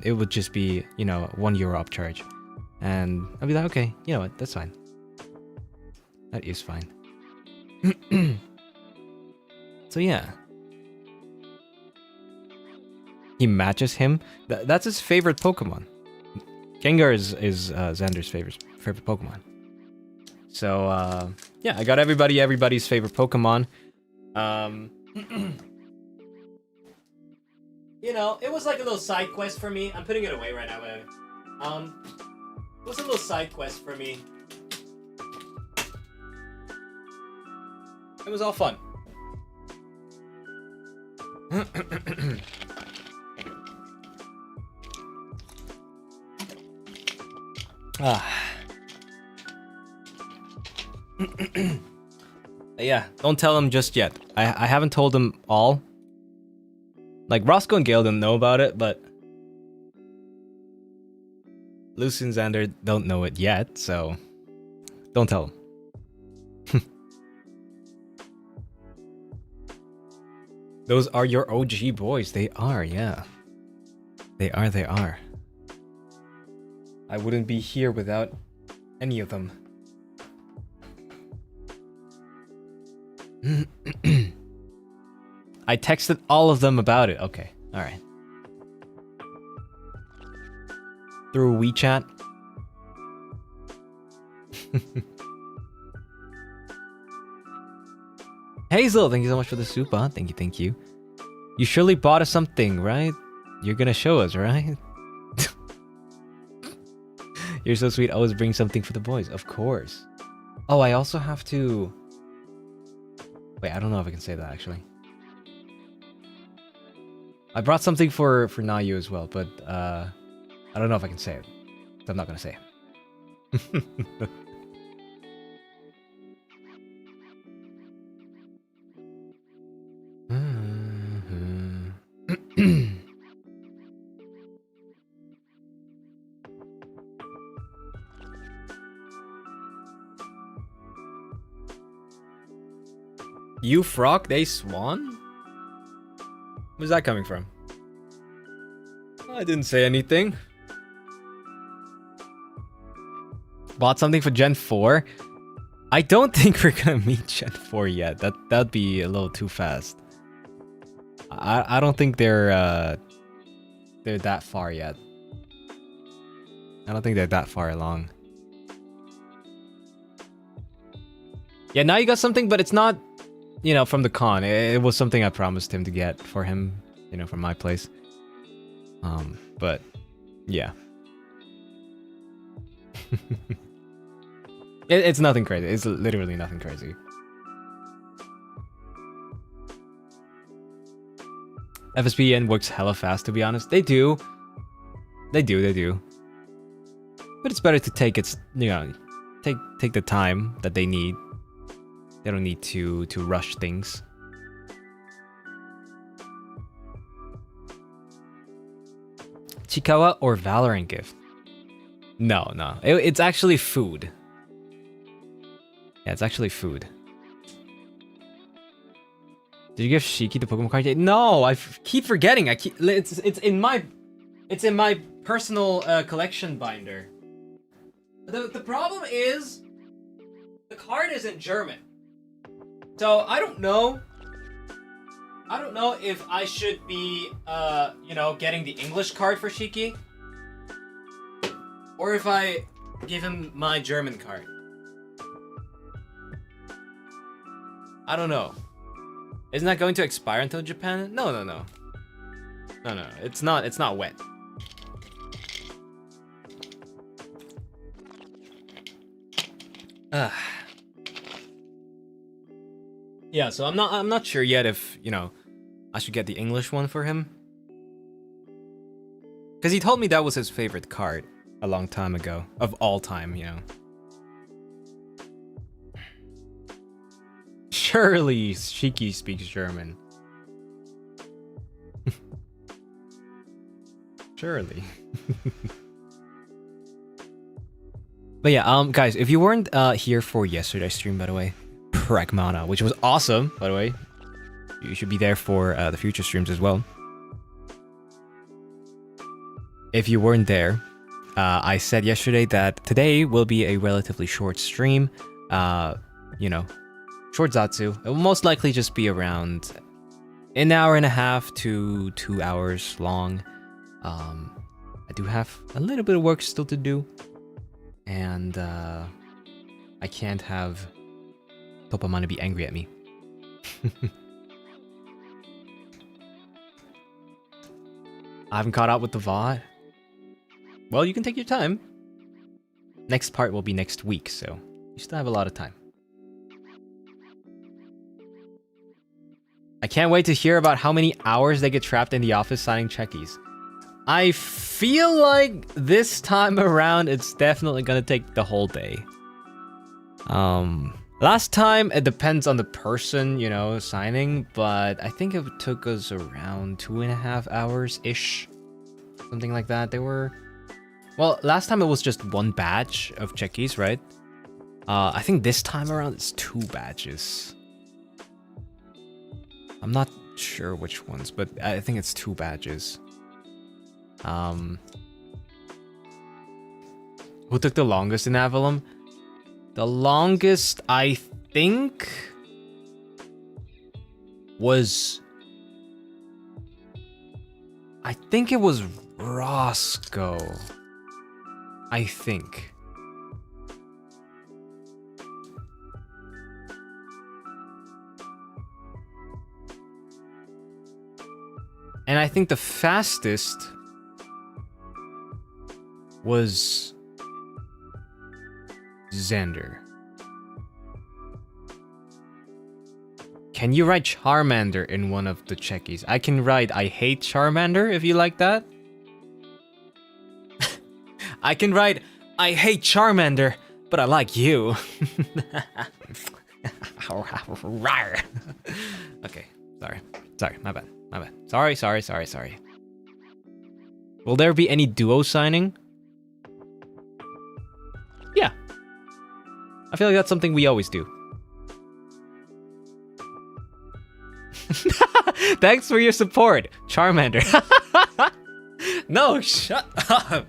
It would just be, you know, €1 upcharge, and I'd be like, okay, you know what, that's fine. That is fine. So yeah, he matches him. That's his favorite Pokemon. Gengar is Xander's favorite Pokemon. So yeah, I got everybody's favorite Pokemon. You know, it was like a little side quest for me. I'm putting it away right now. It was a little side quest for me. It was all fun. Yeah, don't tell him just yet. I haven't told him all. Like, Roscoe and Gale don't know about it, but Lucy and Xander don't know it yet, so don't tell them. Those are your OG boys. They are, yeah. They are. I wouldn't be here without any of them. I texted all of them about it. Okay, alright. Through WeChat. Hazel, thank you so much for the super. Thank you. You surely bought us something, right? You're gonna show us, right? You're so sweet. Always bring something for the boys. Of course. Oh, I also have to... Wait, I don't know if I can say that, actually. I brought something for Nayu as well, but I don't know if I can say it. So I'm not gonna say it. You frog, they swan? Where's that coming from? I didn't say anything. Bought something for Gen 4? I don't think we're gonna meet Gen 4 yet. That'd be a little too fast. I don't think they're that far yet. I don't think they're that far along. Yeah, now you got something, but it's not, you know, from the con. It was something I promised him to get for him, you know, from my place. But yeah. It's nothing crazy. It's literally nothing crazy. FSPN works hella fast, to be honest. They do. They do. But it's better to take its, you know, take the time that they need. They don't need to rush things. Chikawa or Valorant gift? No. It's actually food. Yeah, it's actually food. Did you give Shiki the Pokemon card? No, I keep forgetting. It's in my personal collection binder. The problem is the card is in German. So I don't know if I should be you know, getting the English card for Shiki, or if I give him my German card. I don't know. Isn't that going to expire until Japan? No. It's not wet. Yeah, so I'm not sure yet if, you know, I should get the English one for him. Cuz he told me that was his favorite card a long time ago, of all time, you know. Surely Shiki speaks German. Surely. But yeah, guys, if you weren't here for yesterday's stream, by the way, Pragmana, which was awesome, by the way, you should be there for the future streams as well. If you weren't there, I said yesterday that today will be a relatively short stream. You know, short Zatsu. It will most likely just be around an hour and a half to 2 hours long. I do have a little bit of work still to do, and I can't have Topamana be angry at me. I haven't caught up with the VOD. Well, you can take your time. Next part will be next week, so you still have a lot of time. I can't wait to hear about how many hours they get trapped in the office signing checkies. I feel like this time around it's definitely gonna take the whole day. Last time it depends on the person, you know, signing, but I think it took us around 2.5 hours-ish. Something like that. They were... Well, last time it was just one batch of checkies, right? I think this time around it's 2 batches. I'm not sure which ones, but I think it's 2 batches. Who took the longest in Avallum? The longest, I think, was... I think it was Roscoe. I think. And I think the fastest was Xander. Can you write Charmander in one of the checkies? I can write I hate Charmander if you like that. I can write I hate Charmander, but I like you. Okay, sorry, my bad. Sorry. Will there be any duo signing? Yeah. I feel like that's something we always do. Thanks for your support, Charmander. No, shut up.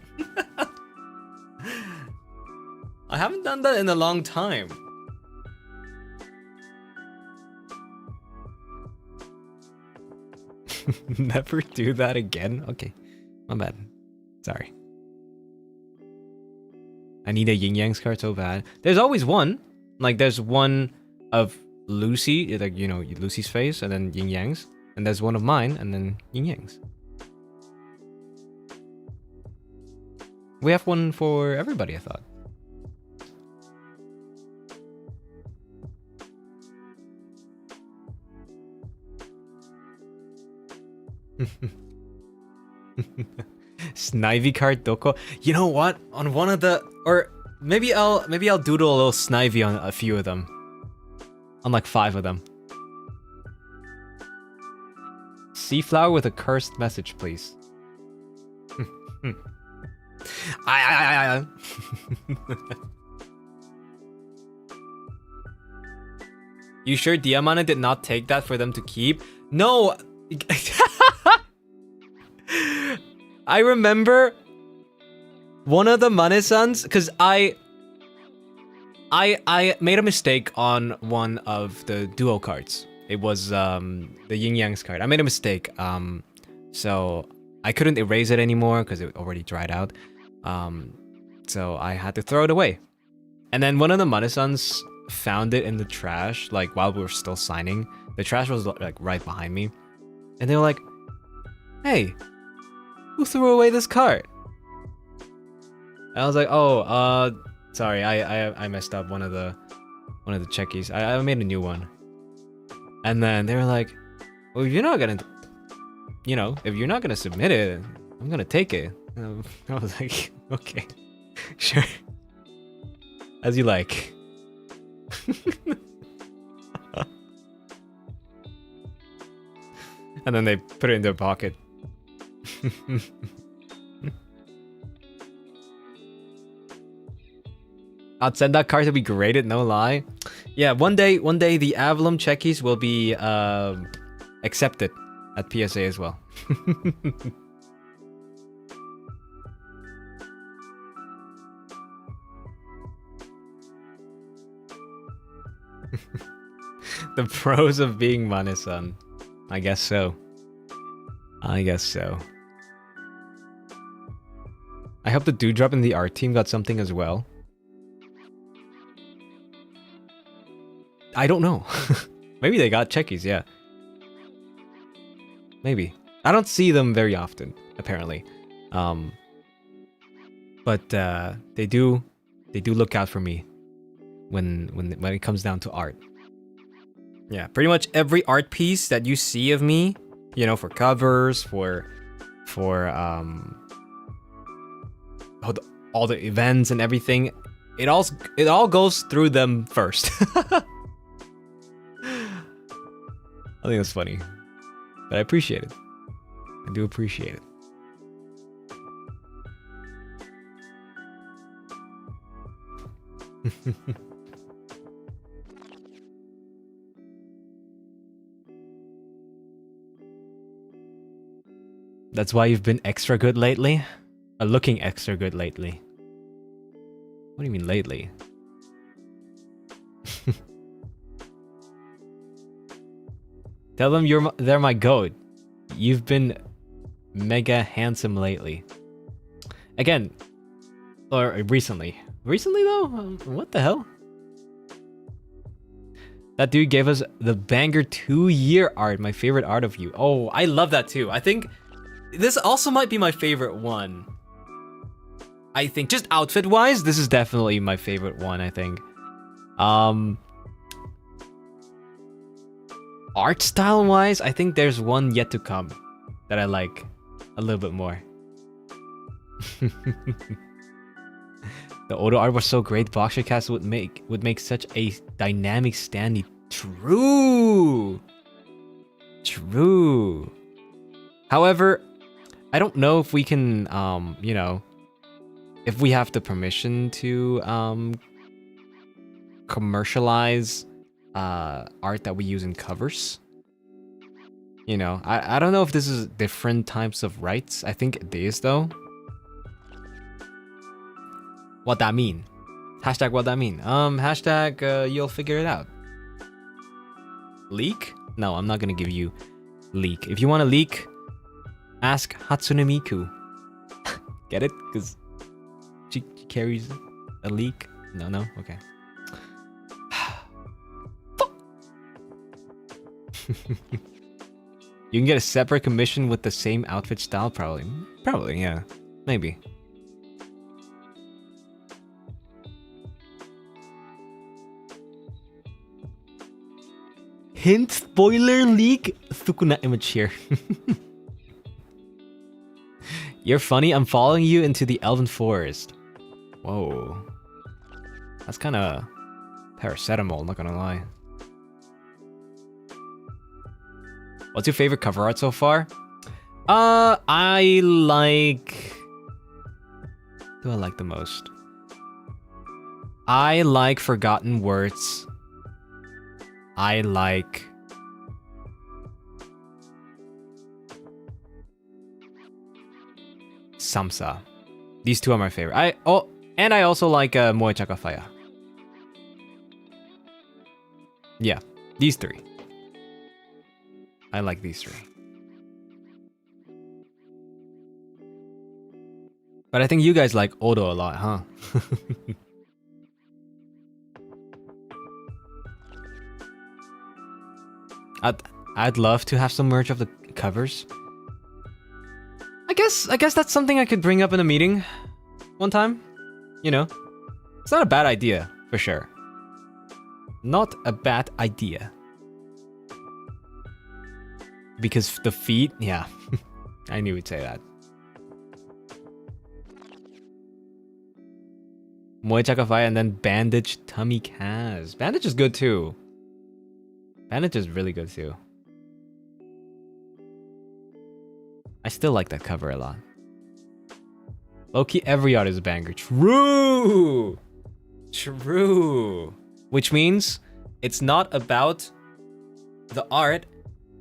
I haven't done that in a long time. Never do that again? Okay, my bad. Sorry. I need a Yin Yang's card so bad. There's always one. Like, there's one of Lucy, like, you know, Lucy's face, and then Yin Yang's. And there's one of mine, and then Yin Yang's. We have one for everybody, I thought. Snivy card doko. You know what? On one of the, or maybe I'll doodle a little Snivy on a few of them. On like 5 of them. Seaflower with a cursed message, please. You sure Diamante did not take that for them to keep? No. I remember one of the Mane-sans, because I made a mistake on one of the duo cards. It was the Yin Yang's card. I made a mistake. So I couldn't erase it anymore because it already dried out. So I had to throw it away. And then one of the Mane-sans found it in the trash, like while we were still signing. The trash was like right behind me. And they were like, "Hey, who threw away this card?" And I was like, "Oh, sorry, I messed up one of the checkies. I made a new one." And then they were like, "Well, if you're not gonna, you know, if you're not gonna submit it, I'm gonna take it." And I was like, "Okay, sure, as you like." And then they put it in their pocket. I'd send that card to be graded, no lie. Yeah, one day the Avallum checkies will be accepted at PSA as well. The pros of being Mane-san. I guess so. I hope the Dewdrop in the art team got something as well. I don't know. Maybe they got checkies, yeah. Maybe. I don't see them very often, apparently. But they do look out for me when it comes down to art. Yeah, pretty much every art piece that you see of me, you know, for covers, for all the events and everything, it all goes through them first. I think that's funny, but I appreciate it. I do appreciate it. That's why you've been extra good lately? Looking extra good lately. What do you mean lately? Tell them they're my goat. You've been mega handsome lately. Again, or recently. Recently though? What the hell? That dude gave us the banger 2-year art, my favorite art of you. Oh, I love that too. I think this also might be my favorite one. I think just outfit-wise, this is definitely my favorite one, I think. Art style-wise, I think there's one yet to come that I like a little bit more. The Odo art was so great. Boxer Cast would make such a dynamic standee. True. True. However, I don't know if we can you know, if we have the permission to commercialize art that we use in covers. You know, I don't know if this is different types of rights. I think it is though. What that mean? Hashtag what that mean? Hashtag you'll figure it out. Leak? No, I'm not gonna give you leak. If you want to leak, ask Hatsune Miku. Get it? Because she carries a leak. No, okay. You can get a separate commission with the same outfit style, probably. Probably, yeah. Maybe. Hint spoiler leak? Sukuna image here. You're funny, I'm following you into the Elven Forest. Whoa. That's kinda paracetamol, not gonna lie. What's your favorite cover art so far? I like... What do I like the most? I like Forgotten Words. I like... Samsa. These two are my favorite. And I also like Moe Chakafaya. Yeah, these three. I like these three. But I think you guys like Odo a lot, huh? I'd love to have some merch of the covers. I guess that's something I could bring up in a meeting one time. You know, it's not a bad idea for sure. Not a bad idea. Because the feet, yeah. I knew we'd say that. Moe Chakafai and then Bandage Tummy Kaz. Bandage is good too. Bandage is really good too. I still like that cover a lot. Low-key, every art is a banger. True! True. Which means it's not about the art,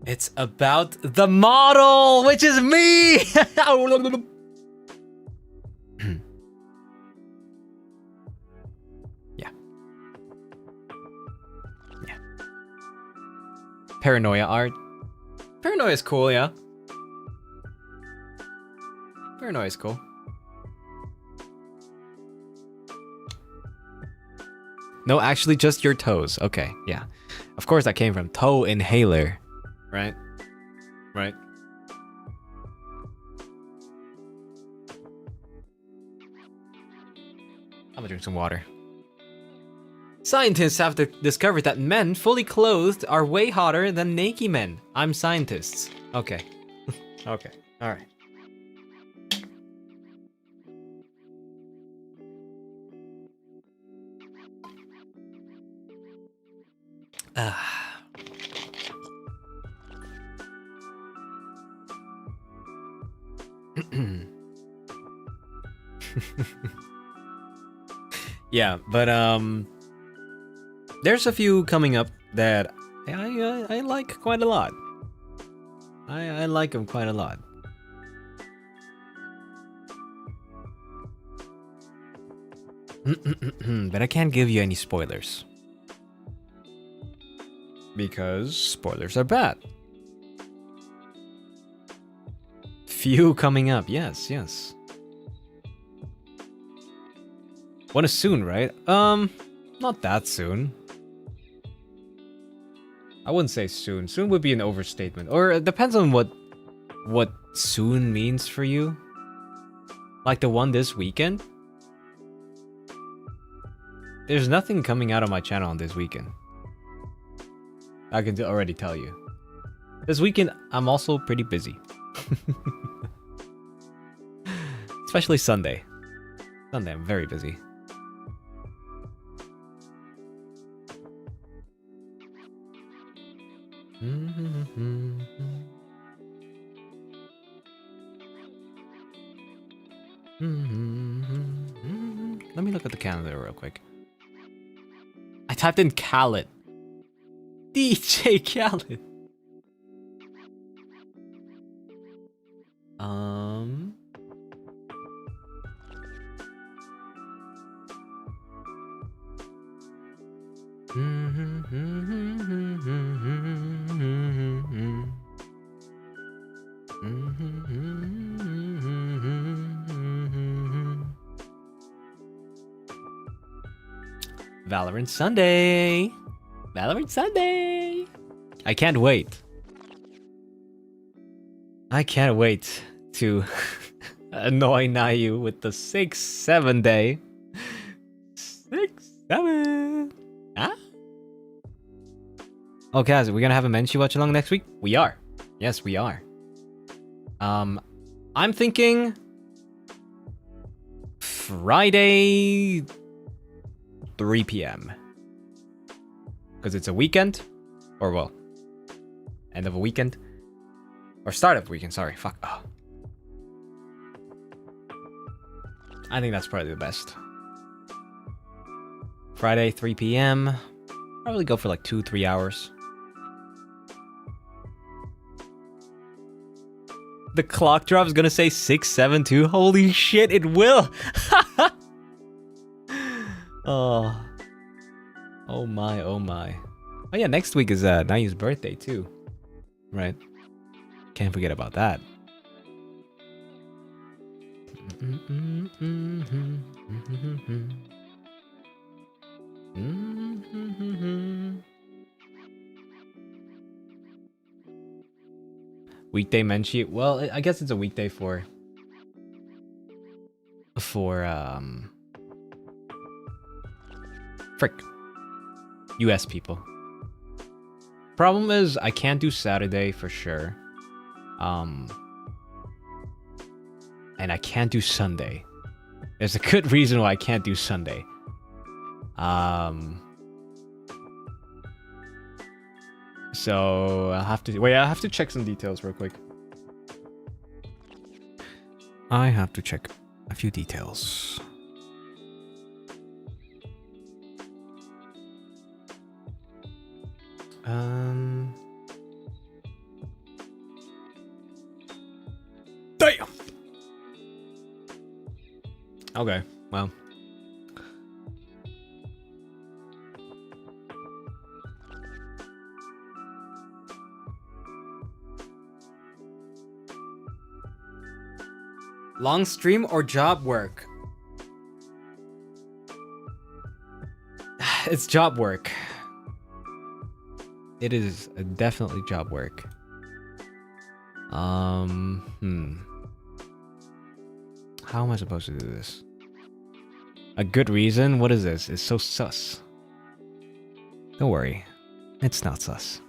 it's about the model, which is me! Yeah. Yeah. Paranoia art. Paranoia is cool, yeah. Paranoia is cool. No, actually, just your toes. Okay, yeah. Of course, that came from Toe Inhaler. Right? Right. I'm gonna drink some water. Scientists have discovered that men fully clothed are way hotter than naked men. I'm scientists. Okay. Okay. Alright. Yeah, but there's a few coming up that I like quite a lot. I like them quite a lot. But I can't give you any spoilers. Because spoilers are bad. Few coming up, yes, yes. One is soon, right? Not that soon. I wouldn't say soon. Soon would be an overstatement. Or it depends on what soon means for you. Like the one this weekend. There's nothing coming out of my channel on this weekend. I can already tell you. This weekend, I'm also pretty busy. Especially Sunday. Sunday, I'm very busy. Let me look at the calendar real quick. I typed in Khaled. DJ Khaled. Valorant Sunday. Valorant Sunday. I can't wait. I can't wait to annoy Nayu with the 6-7 day. 6-7. Huh? Oh, Kaz, we're gonna have a Menshi watch along next week? We are. Yes, we are. I'm thinking Friday 3 p.m. Because it's a weekend. Or, well, end of a weekend. Or start of weekend, sorry. Fuck. Oh. I think that's probably the best. Friday, 3 p.m. Probably go for like 2-3 hours. The clock drop is gonna say 672. Holy shit, it will! Oh. Oh my, oh my. Oh yeah, next week is Nayu's birthday too. Right. Can't forget about that. Weekday Menchi. Well, I guess it's a weekday for frick. US people. Problem is I can't do Saturday for sure. And I can't do Sunday. There's a good reason why I can't do Sunday. So I'll have to wait. I have to check some details real quick. I have to check a few details. Damn. Okay, well. Long stream or job work? It's job work. It is definitely job work. How am I supposed to do this? A good reason? What is this? It's so sus. Don't worry. It's not sus.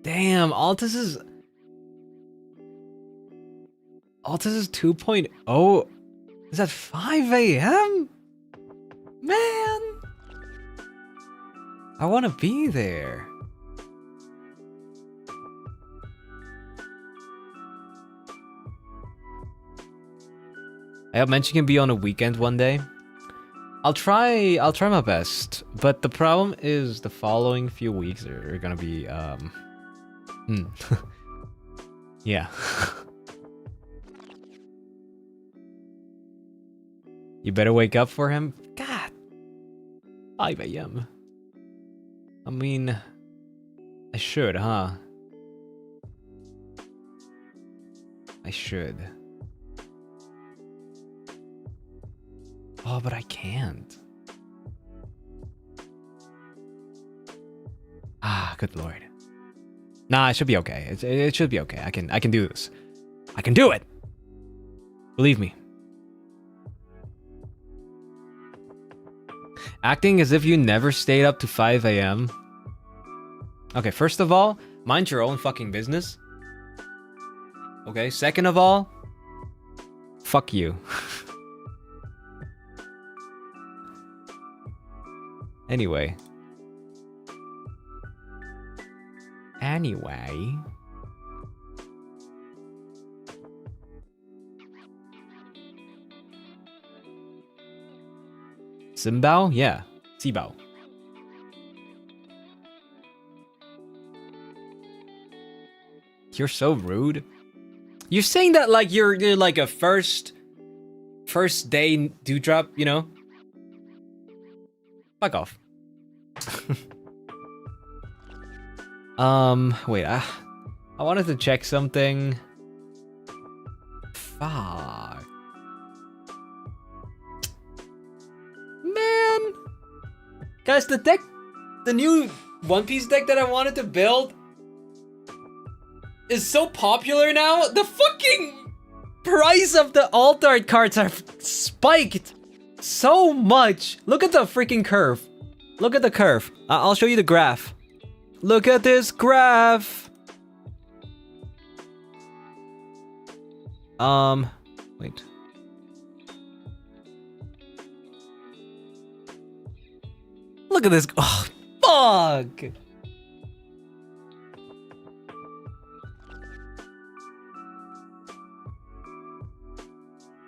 Damn, Altus is 2.0 is at 5 a.m? Man! I wanna be there. I hope Mention can be on a weekend one day. I'll try my best, but the problem is the following few weeks are gonna be yeah. You better wake up for him. God. 5 a.m. I mean, I should, huh? I should. Oh, but I can't. Ah, good lord. Nah, it should be okay. It should be okay. I can do this. I can do it. Believe me. Acting as if you never stayed up to 5 a.m. Okay, first of all, mind your own fucking business. Okay, second of all, fuck you. Anyway. Simbao? Yeah. Sibao. You're so rude. You're saying that like you're like a first day dewdrop, you know? Fuck off. Wait, I wanted to check something. Fuck. Man. Guys, the new One Piece deck that I wanted to build is so popular now. The fucking price of the alt art cards are spiked so much. Look at the freaking curve. Look at the curve. I'll show you the graph. Look at this graph. Wait. Look at this. Oh, fuck.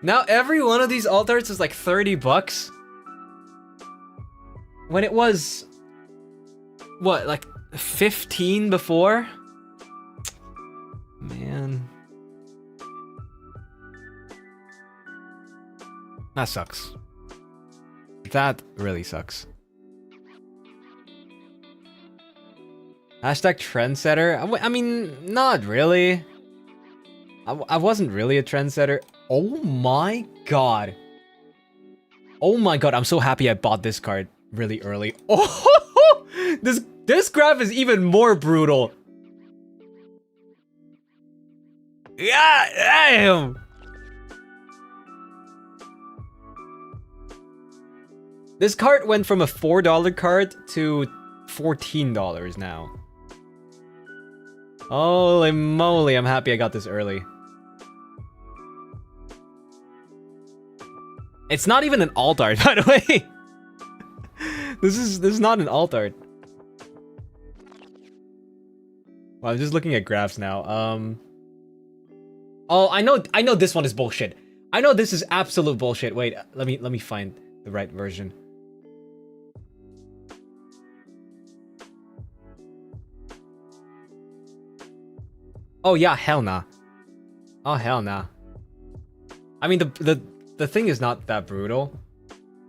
Now every one of these alt arts is like 30 bucks. When it was what, like 15 before? Man. That sucks. That really sucks. Hashtag trendsetter? I mean, not really. I wasn't really a trendsetter. Oh my god. Oh my god, I'm so happy I bought this card really early. Oh, this graph is even more brutal. Yeah, damn. This card went from a $4 card to $14 now. Holy moly, I'm happy I got this early. It's not even an alt art, by the way. This is not an alt art. Well, I'm just looking at graphs now. Oh, I know this one is bullshit. I know this is absolute bullshit. Wait, let me find the right version. Oh yeah, hell nah. Oh hell nah. I mean the thing is not that brutal,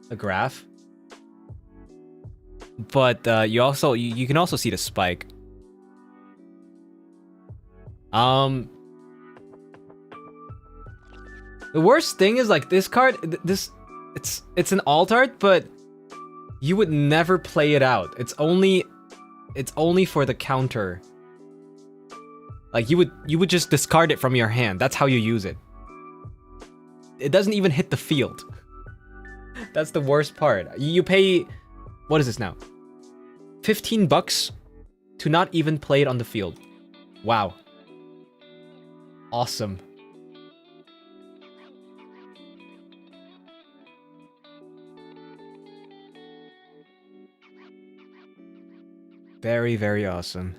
the graph. But you can also see the spike. The worst thing is like this card, it's an alt art, but you would never play it out. It's only for the counter. Like you would just discard it from your hand. That's how you use it. It doesn't even hit the field. That's the worst part. You pay, what is this now? 15 bucks to not even play it on the field. Wow. Awesome. Very, very awesome.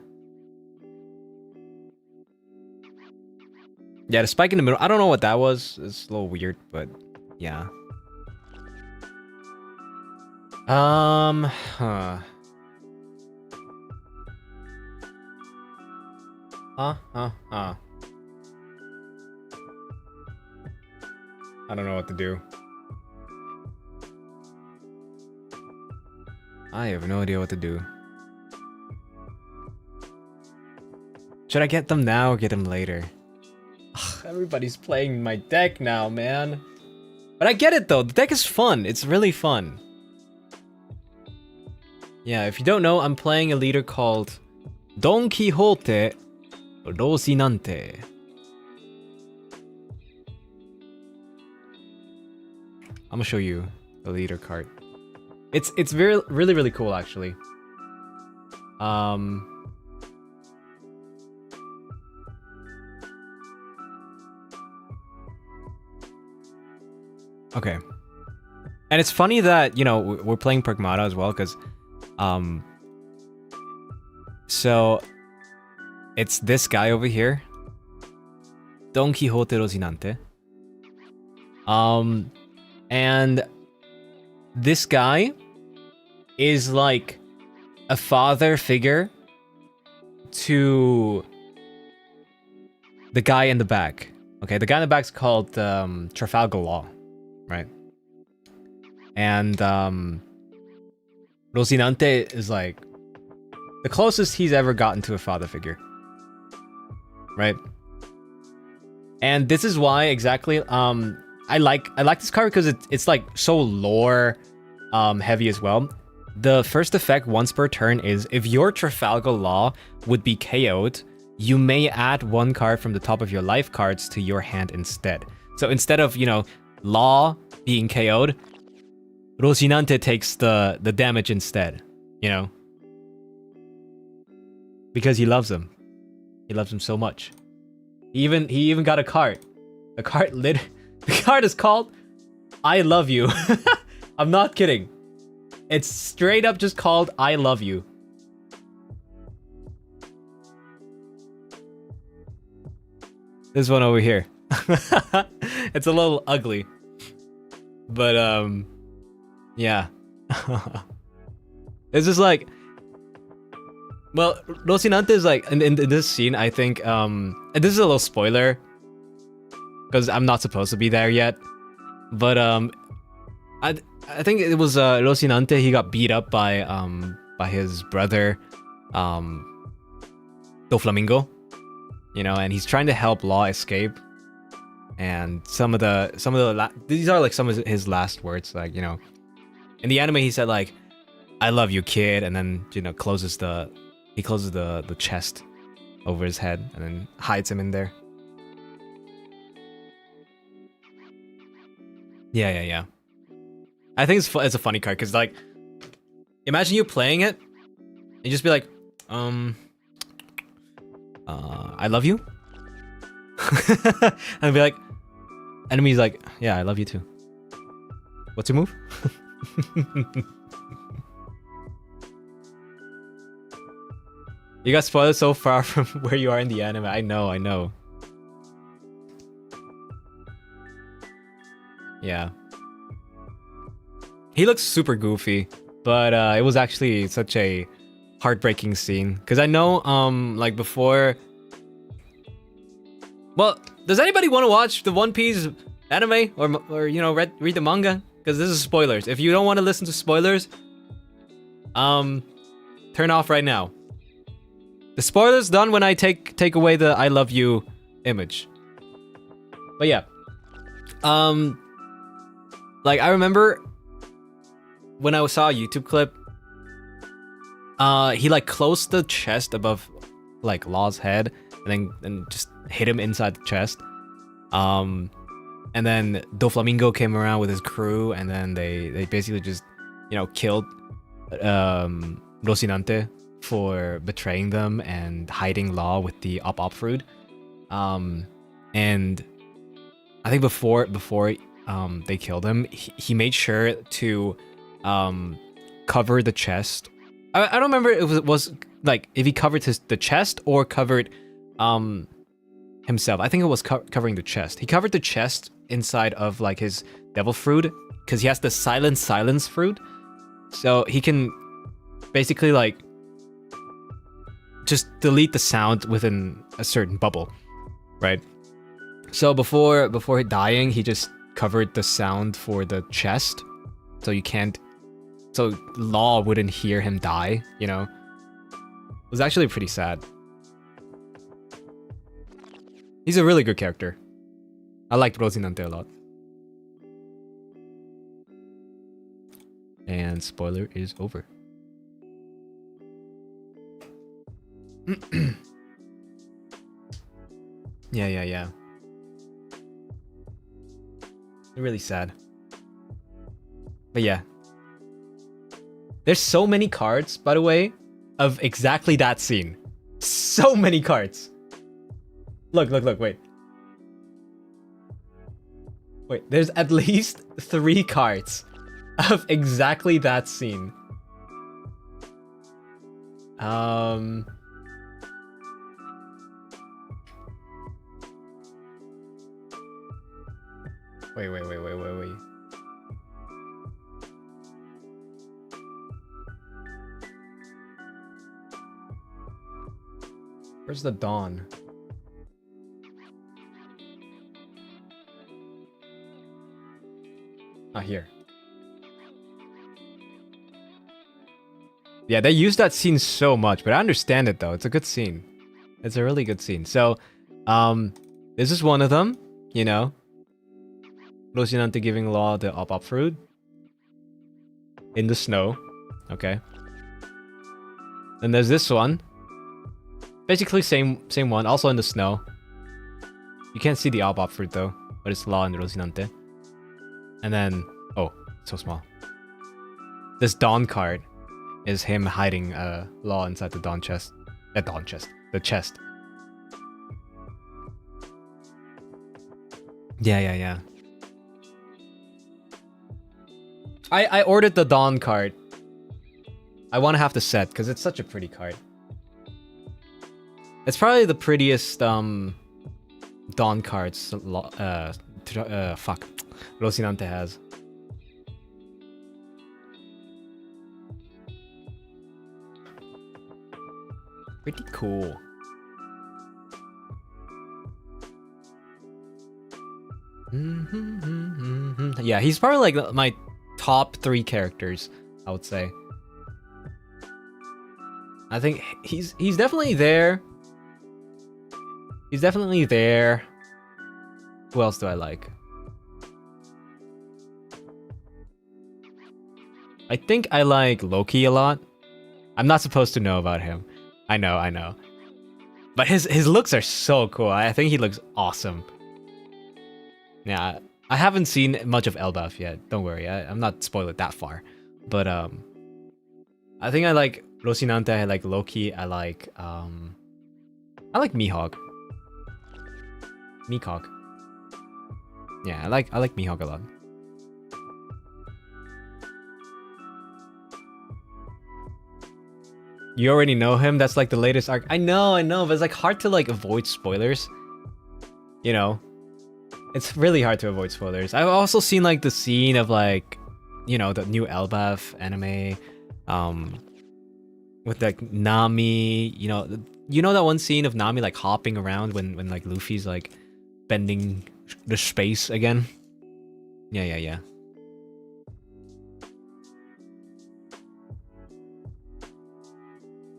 Yeah, the spike in the middle, I don't know what that was. It's a little weird, but yeah. Huh. I don't know what to do. I have no idea what to do. Should I get them now or get them later? Ugh, everybody's playing my deck now, man. But I get it though. The deck is fun. It's really fun. Yeah, if you don't know, I'm playing a leader called Don Quixote Rocinante. I'm gonna show you the leader card. It's really cool actually. Okay. And it's funny that, you know, we're playing Pragmata as well, because so it's this guy over here, Don Quixote Rocinante. And this guy is like a father figure to the guy in the back. Okay, the guy in the back's called Trafalgar Law, right? And Rocinante is like the closest he's ever gotten to a father figure, right? And this is why exactly I like this card because it's like so lore heavy as well. The first effect once per turn is if your Trafalgar Law would be KO'd, you may add one card from the top of your life cards to your hand instead. So instead of, you know, Law being KO'd, Rocinante takes the damage instead, you know? Because he loves him. He loves him so much. He even got a card. The card is called I Love You. I'm not kidding. It's straight up just called I Love You. This one over here. It's a little ugly. But yeah. It's just like, well, Rocinante is like in this scene, I think and this is a little spoiler because I'm not supposed to be there yet. But I think it was Rocinante, he got beat up by his brother Doflamingo, you know, and he's trying to help Law escape. And some of the these are like some of his last words, like, you know, in the anime he said like, I love you, kid, and then, you know, closes the chest over his head and then hides him in there. Yeah. I think it's a funny card because, like, imagine you playing it and just be like, I love you, and be like, enemy's like, yeah, I love you too. What's your move? You got spoiled so far from where you are in the anime. I know. Yeah. He looks super goofy, but it was actually such a heartbreaking scene. Because I know, like before... Well, does anybody want to watch the One Piece anime? Or you know, read the manga? Because this is spoilers. If you don't want to listen to spoilers, turn off right now. The spoilers done when I take away the I love you image. But yeah. Like, I remember when I saw a YouTube clip, he like closed the chest above like Law's head and just hit him inside the chest. And then Doflamingo came around with his crew, and then they basically just, you know, killed Rocinante for betraying them and hiding Law with the op fruit. And I think before they killed him, he made sure to cover the chest. I don't remember if it was like if he covered the chest or covered himself. I think it was covering the chest. He covered the chest inside of like his devil fruit because he has the silence fruit, so he can basically like just delete the sound within a certain bubble, right? So before dying, he just covered the sound for the chest, so Law wouldn't hear him die, you know? It was actually pretty sad. He's a really good character. I liked Rocinante a lot. And spoiler is over. Yeah. Really sad. But yeah. There's so many cards, by the way, of exactly that scene. So many cards. Look, wait. Wait, there's at least 3 cards of exactly that scene. Wait. Where's the dawn? Ah, here. Yeah, they use that scene so much, but I understand it though. It's a good scene. It's a really good scene. So, this is one of them, you know. Rosinante giving Law the op fruit. In the snow. Okay. Then there's this one. Basically same one, also in the snow. You can't see the op fruit though, but it's Law and Rosinante. And then, oh, so small. This Dawn card is him hiding Law inside the Dawn chest. The chest. Yeah. I ordered the Dawn card. I want to have the set because it's such a pretty card. It's probably the prettiest Dawn cards Rosinante has. Pretty cool. Yeah, he's probably like my top 3 characters, I would say. I think he's definitely there. He's definitely there. Who else do I like? I think I like Loki a lot. I'm not supposed to know about him. I know. But his looks are so cool. I think he looks awesome. Yeah, I haven't seen much of Elbaf yet. Don't worry, I'm not spoiled that far. But I think I like Rosinante, I like Loki, I like Mihawk. Yeah, I like Mihawk a lot. You already know him? That's like the latest arc. I know, but it's like hard to like avoid spoilers. You know? It's really hard to avoid spoilers. I've also seen like the scene of like, you know, the new Elbaf anime, with like Nami, you know that one scene of Nami like hopping around when like Luffy's like bending the space again? Yeah.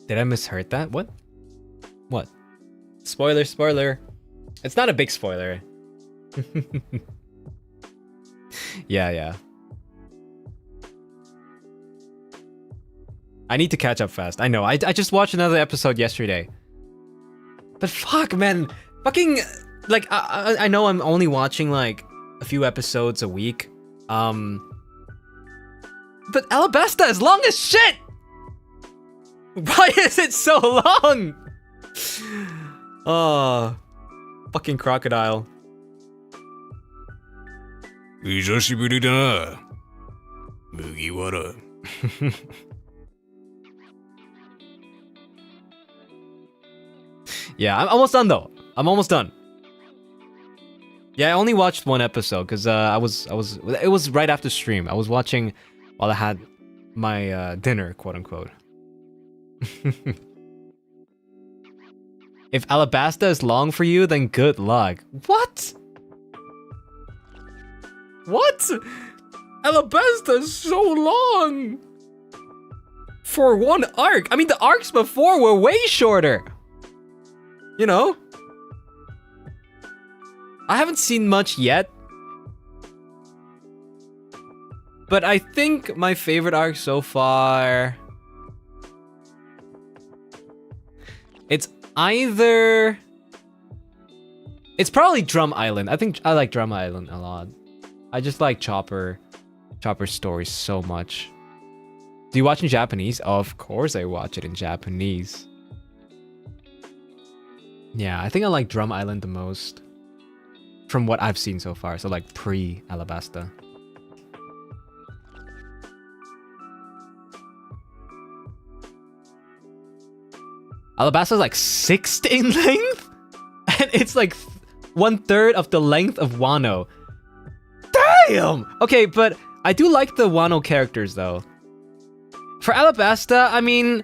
Did I misheard that? What? Spoiler. It's not a big spoiler. Yeah. I need to catch up fast. I know. I just watched another episode yesterday. But fuck, man. Fucking, like, I know I'm only watching, like, a few episodes a week. But Alabasta is long as shit! Why is it so long? Oh, fucking crocodile. 久しぶりだな。麦わら。Yeah, I'm almost done though. I'm almost done. Yeah, I only watched one episode because it was right after stream. I was watching while I had my dinner, quote unquote. If Alabasta is long for you, then good luck. What? Alabasta is so long for one arc. I mean, the arcs before were way shorter. You know? I haven't seen much yet. But I think my favorite arc so far... It's either... It's probably Drum Island. I think I like Drum Island a lot. I just like Chopper's story so much. Do you watch in Japanese? Of course I watch it in Japanese. Yeah, I think I like Drum Island the most. From what I've seen so far. So like pre-Alabasta. Alabasta is like 6th in length? And it's like 1/3 of the length of Wano. Damn! Okay, but I do like the Wano characters though. For Alabasta, I mean,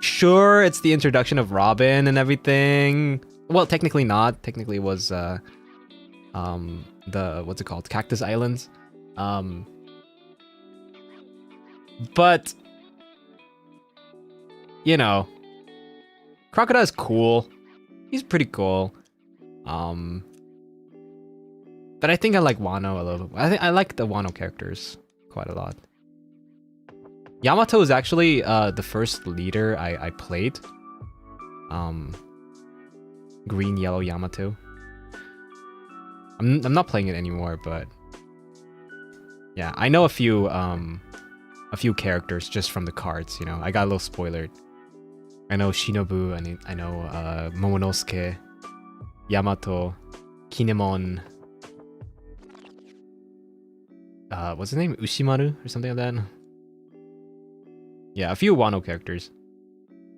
sure, it's the introduction of Robin and everything. Well, technically not. Technically it was the what's it called? Cactus Islands. But you know, Crocodile's cool. He's pretty cool. But I think I like Wano a little bit. I think I like the Wano characters quite a lot. Yamato is actually the first leader I played. Green, yellow Yamato. I'm not playing it anymore, but yeah, I know a few characters just from the cards. You know, I got a little spoiled. I know Shinobu, and I know Momonosuke, Yamato, Kinemon. What's his name? Ushimaru or something like that. Yeah, a few Wano characters.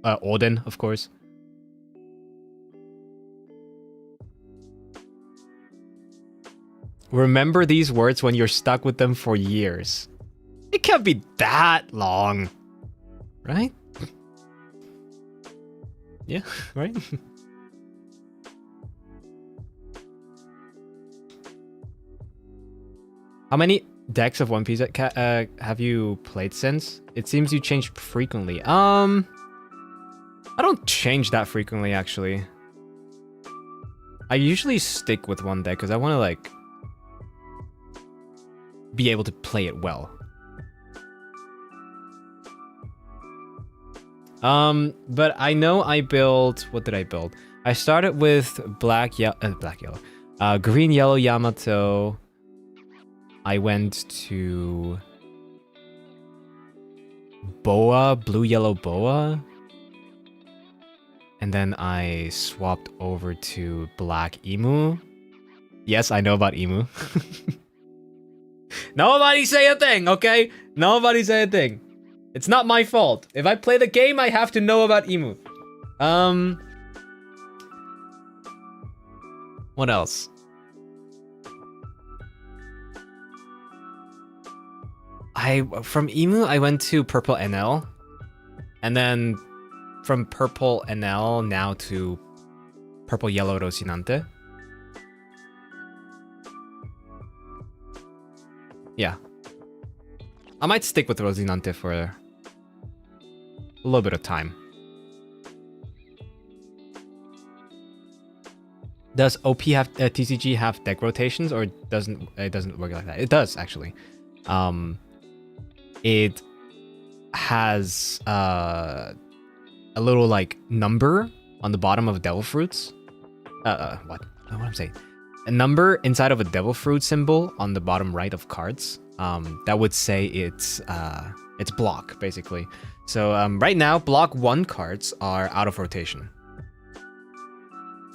Oden, of course. Remember these words when you're stuck with them for years. It can't be that long, right? Yeah, right? How many decks of One Piece have you played since? It seems you change frequently. I don't change that frequently, actually. I usually stick with one deck because I want to, like, be able to play it well. But I know I built... What did I build? I started with green, yellow Yamato. I went to Boa, blue, yellow Boa. And then I swapped over to black Emu. Yes, I know about Emu. Nobody say a thing, okay? Nobody say a thing. It's not my fault. If I play the game, I have to know about Emu. What else? From Emu, I went to Purple NL. And then from Purple NL now to Purple Yellow Rosinante. Yeah. I might stick with Rosinante for a little bit of time. Does OP have TCG have deck rotations, or it doesn't work like that? It does, actually. It has a little like number on the bottom of Devil Fruits. What I'm saying? A number inside of a Devil Fruit symbol on the bottom right of cards. That would say it's block, basically. So right now, block 1 cards are out of rotation.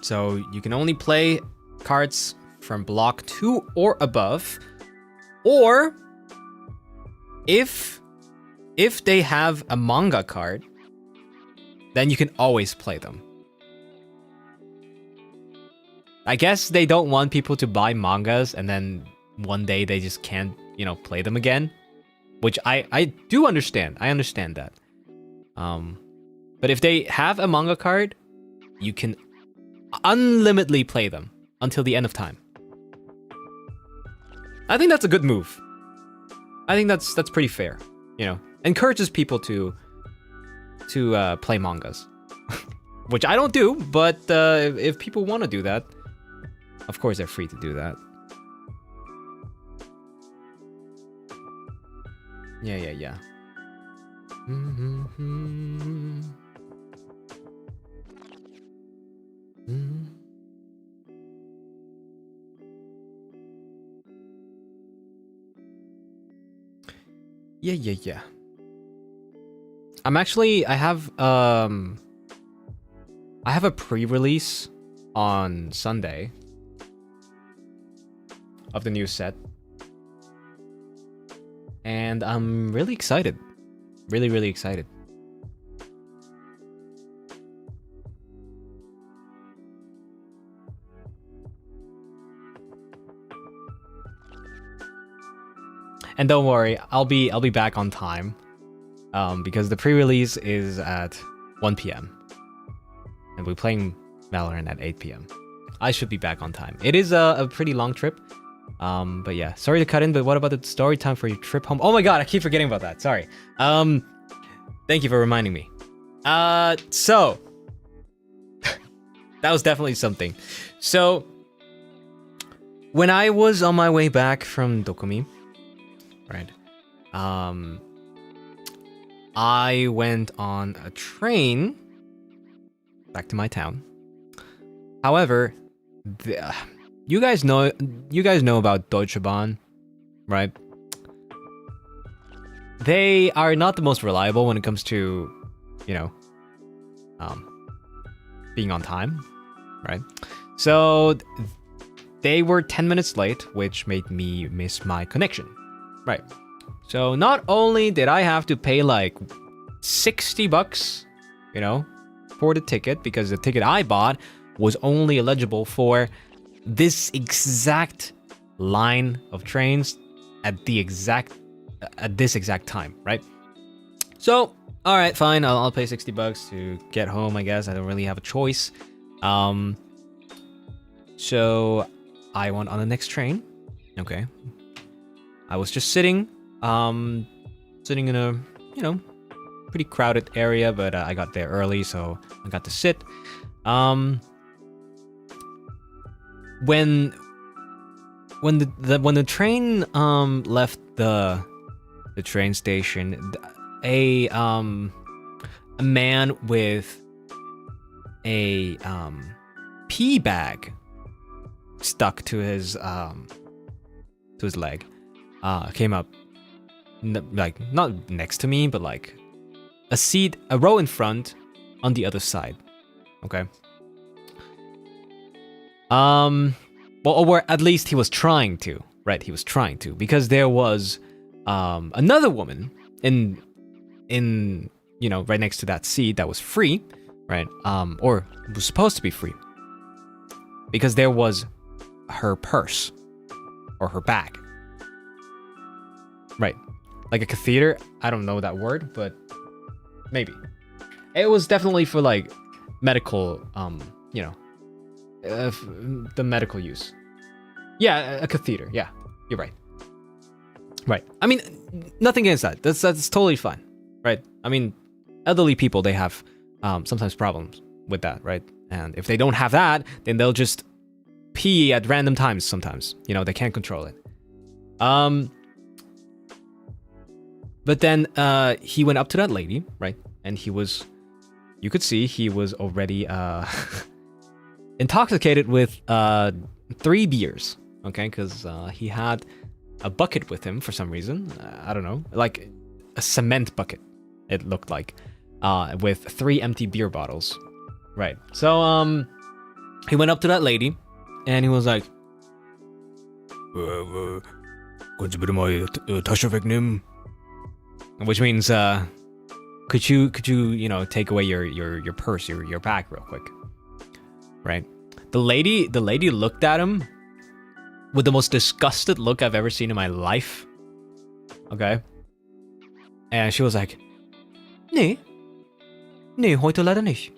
So you can only play cards from block 2 or above, or if they have a manga card, then you can always play them. I guess they don't want people to buy mangas and then one day they just can't, play them again. Which I do understand. I understand that. But if they have a manga card, you can unlimitedly play them until the end of time. I think that's a good move. I think that's pretty fair. Encourages people to play mangas. Which I don't do, but if people want to do that, of course they're free to do that. Yeah. Mm-hmm. Yeah. I have a pre-release on Sunday of the new set. And I'm really excited. Really excited. And don't worry, I'll be back on time. Because the pre-release is at 1 p.m. And we're playing Valorant at 8 p.m. I should be back on time. It is a pretty long trip. But yeah, sorry to cut in, but what about the story time for your trip home? Oh my god, I keep forgetting about that. Sorry. Thank you for reminding me. So that was definitely something. So when I was on my way back from Dokumi, right? I went on a train back to my town. However, you guys know about Deutsche Bahn, right? They are not the most reliable when it comes to, being on time, right? So they were 10 minutes late, which made me miss my connection, right? So not only did I have to pay like $60, for the ticket, because the ticket I bought was only eligible for this exact line of trains at this exact time, right? So, all right, fine. I'll pay $60 to get home. I guess I don't really have a choice. So I went on the next train. Okay, I was just sitting in a pretty crowded area, but I got there early, so I got to sit. When the train left the train station, a man with a pee bag stuck to his leg came up, like not next to me, but like a row in front on the other side. Okay. Well, or at least he was trying to, right? He was trying to, because there was another woman in right next to that seat that was free, right? Or was supposed to be free, because there was her purse or her bag, right? Like a catheter. I don't know that word, but maybe it was definitely for like medical, the medical use. Yeah, a catheter. Yeah, you're right. Right. I mean, nothing against that. That's totally fine, right? I mean, elderly people, they have sometimes problems with that, right? And if they don't have that, then they'll just pee at random times sometimes. They can't control it. But then he went up to that lady, right? And you could see he was already intoxicated with 3 beers, okay? Because he had a bucket with him for some reason. I don't know, like a cement bucket, it looked like, with 3 empty beer bottles, right? So he went up to that lady, and he was like, which means, could you take away your purse, your bag real quick, right? The lady looked at him with the most disgusted look I've ever seen in my life. Okay, and she was like, "Nee, heute leider nicht.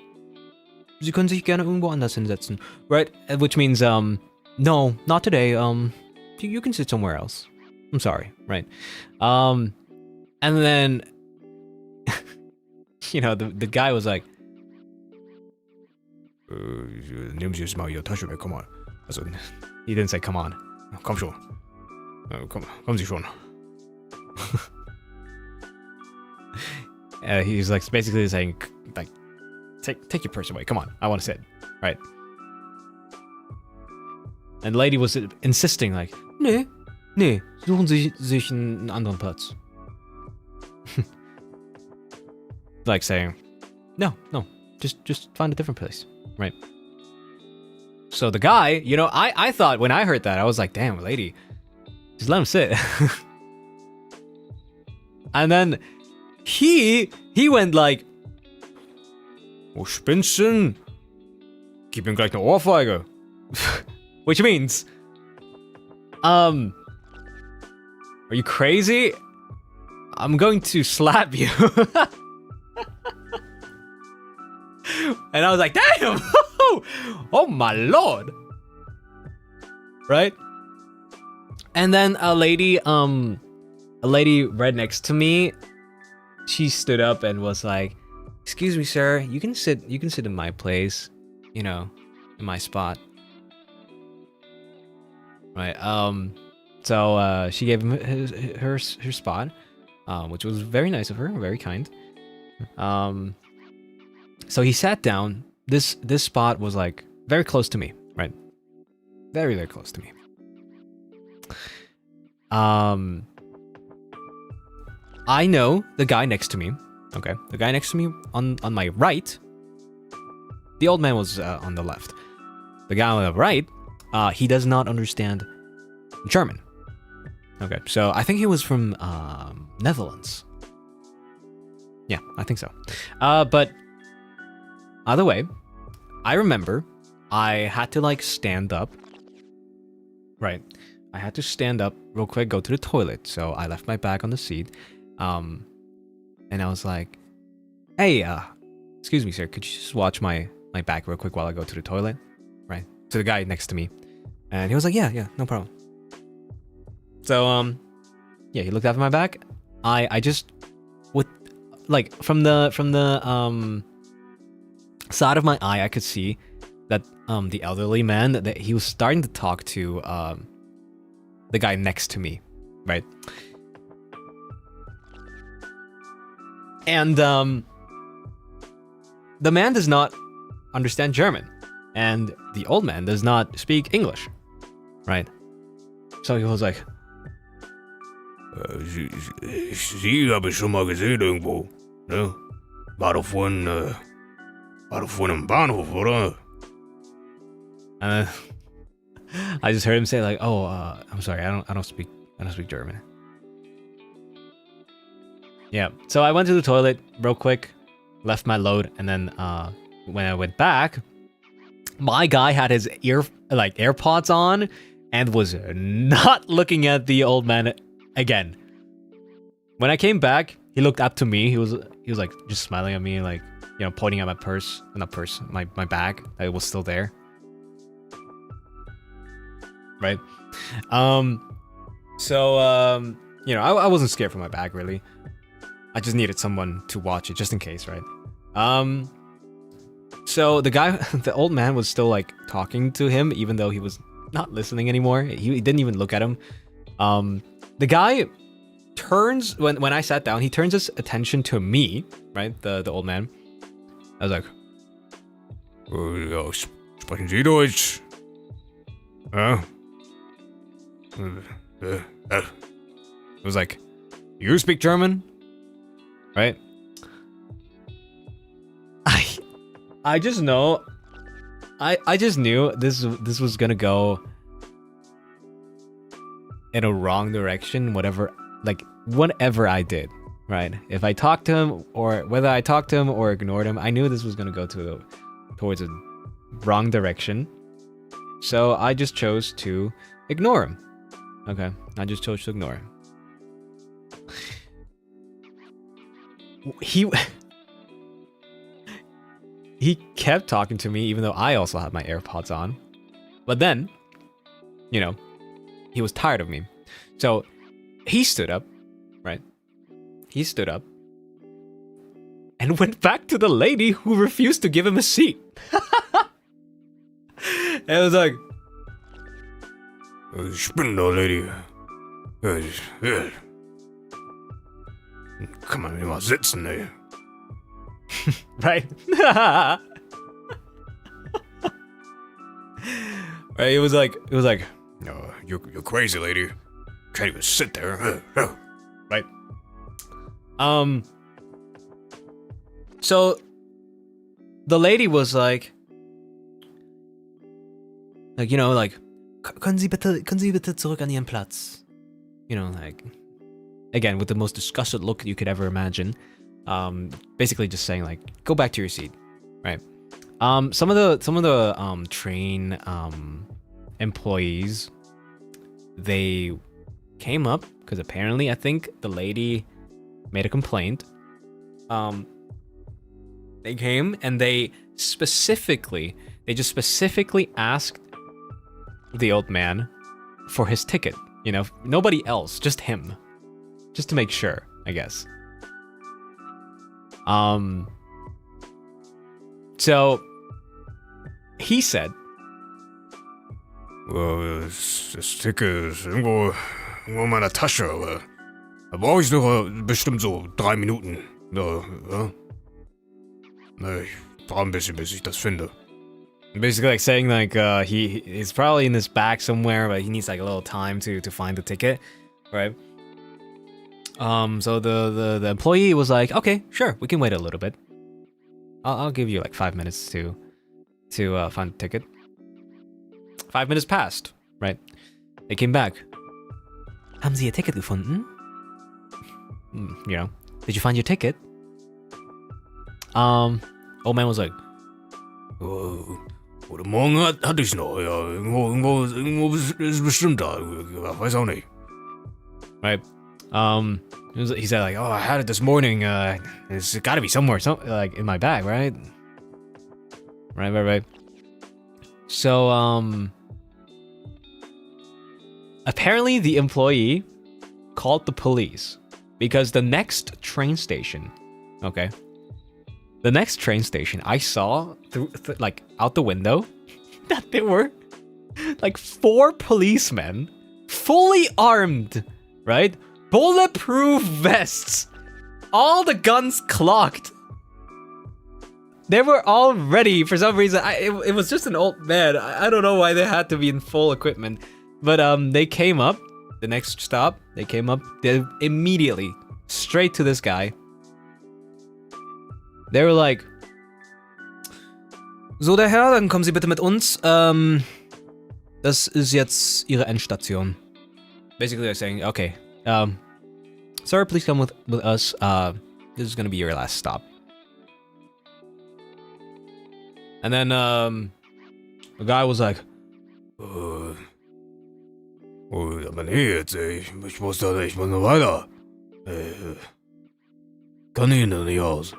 Sie können sich gerne irgendwo anders hinsetzen." Right, which means no, not today. You can sit somewhere else. I'm sorry, right? And then the guy was like, nehmen Sie jetzt mal Ihre Tasche weg, komm mal. Also, he didn't say come on. Komm schon. Kommen Sie schon. He's like basically saying, like, take your purse away. Come on, I want to sit. Right. And the lady was insisting, like, nee, suchen Sie sich einen anderen Platz. Like saying, no, just find a different place, right? So the guy, you know, I thought when I heard that, I was like, damn, lady, just let him sit. And then he went like, oh, spinnst du? Gib ihm gleich eine Ohrfeige. Which means, are you crazy? I'm going to slap you. And I was like, damn! Oh my lord! Right? And then a lady right next to me, she stood up and was like, excuse me, sir, you can sit in my place, you know, in my spot. Right, so she gave him her spot, which was very nice of her, very kind. So he sat down. This spot was like very close to me, right? Very, very close to me. I know the guy next to me. Okay, the guy next to me on my right. The old man was on the left. The guy on the right, he does not understand German. Okay, so I think he was from Netherlands. Yeah, I think so. But either way, I remember I had to like stand up. Right, I had to stand up real quick, go to the toilet. So I left my bag on the seat. And I was like, hey, excuse me, sir, could you just watch my bag real quick while I go to the toilet? Right, to the guy next to me. And he was like, yeah, no problem. So, yeah, he looked after my bag. I just, with, like, from the side of my eye, I could see that, the elderly man, that he was starting to talk to, the guy next to me, right? And, the man does not understand German, and the old man does not speak English, right? So he was like,
Sie habe ich schon mal gesehen irgendwo, ne? War doch vorhin im Bahnhof, oder?
and then I just heard him say like, "Oh, I'm sorry, I don't speak German." Yeah, so I went to the toilet real quick, left my load, and then when I went back, my guy had his AirPods on and was not looking at the old man again. When I came back, he looked up to me. He was like just smiling at me, like, you know, pointing at my purse, my bag that was still there. Right? So you know, I wasn't scared for my bag really. I just needed someone to watch it just in case, right? So the guy, the old man was still like talking to him, even though he was not listening anymore. He didn't even look at him. The guy turns, when I sat down, he turns his attention to me, right? The old man. I was like,
Ja, sprechen Sie Deutsch? Ja?
it was like, you speak German? Right? I just know, I just knew this was gonna go in a wrong direction, whatever I did, right? If I talked to him, or whether I talked to him or ignored him, I knew this was gonna go towards a wrong direction. So I just chose to ignore him. Okay, I just chose to ignore him. He kept talking to me even though I also had my AirPods on. But then, you know, he was tired of me. So he stood up, right? He stood up and went back to the lady who refused to give him a seat. And it was like,
Ich bin da, Lady. Kann man nicht mal sitzen, ey.
right? Right? It was like,
No, you're crazy, lady. Can't even sit there.
right? So the lady was like, you know, like, können Sie bitte zurück an Ihren Platz? You know, like, again, with the most disgusted look you could ever imagine. Basically just saying like, go back to your seat, right? Some of the train employees, they came up because apparently I think the lady made a complaint. They came and they just specifically asked the old man for his ticket. You know, nobody else, just him, just to make sure, I guess. So he said,
Das Ticket ist irgendwo in meiner Tasche, aber da brauche ich noch bestimmt so 3 Minuten. Ja. Ich brauche ein bisschen, bis ich das finde.
basically like saying like he's probably in his bag somewhere, but he needs like a little time to find the ticket, right? So the employee was like, okay, sure, we can wait a little bit. I'll give you like 5 minutes to find the ticket. 5 minutes passed, right? They came back. Haben Sie Ihr Ticket gefunden? You know, did you find your ticket? Old man was like,
Heute Morgen hatte ich's noch, ja. Irgendwo ist bestimmt da. Weiß auch nicht.
right? He said like, oh, I had it this morning. It's got to be somewhere, like in my bag, right? Right. So, apparently the employee called the police because the next train station, okay, the next train station I saw through like out the window that there were like 4 policemen fully armed, right? Bulletproof vests, all the guns clocked. They were all ready for some reason. It was just an old man. I don't know why they had to be in full equipment. But they came up, the next stop, they immediately, straight to this guy. They were like, so der Herr, dann kommen Sie bitte mit uns. Das ist jetzt Ihre Endstation. Basically they're saying, okay, sir, please come with us. This is gonna be your last stop. And then the guy was like,
aber nee, jetzt, ich muss noch weiter. Kann ich noch nicht aus.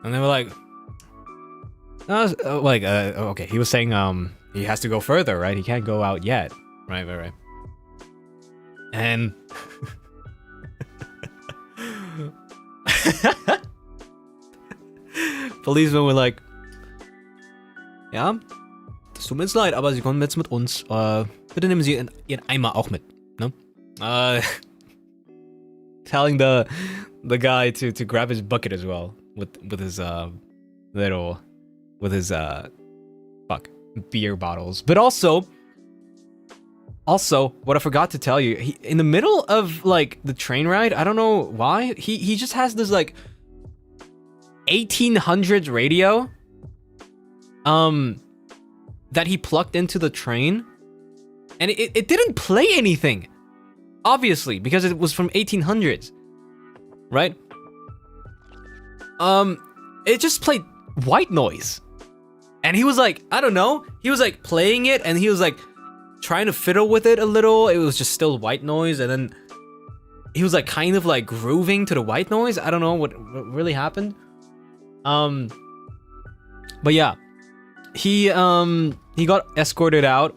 and they were like, okay, he was saying he has to go further, right? He can't go out yet. Right. And policemen were like, ja, das tut mir jetzt leid, aber Sie kommen jetzt mit uns. Bitte nehmen Sie Ihren Eimer auch mit, ne? Telling the guy to grab his bucket as well with his beer bottles. But also what I forgot to tell you, in the middle of like the train ride, I don't know why, he just has this like 1800s radio that he plugged into the train, and it didn't play anything, obviously, because it was from 1800s, right? It just played white noise, and he was like, I don't know, he was like playing it and he was like trying to fiddle with it a little. It was just still white noise, and then he was like kind of like grooving to the white noise. I don't know what really happened. But yeah, he got escorted out,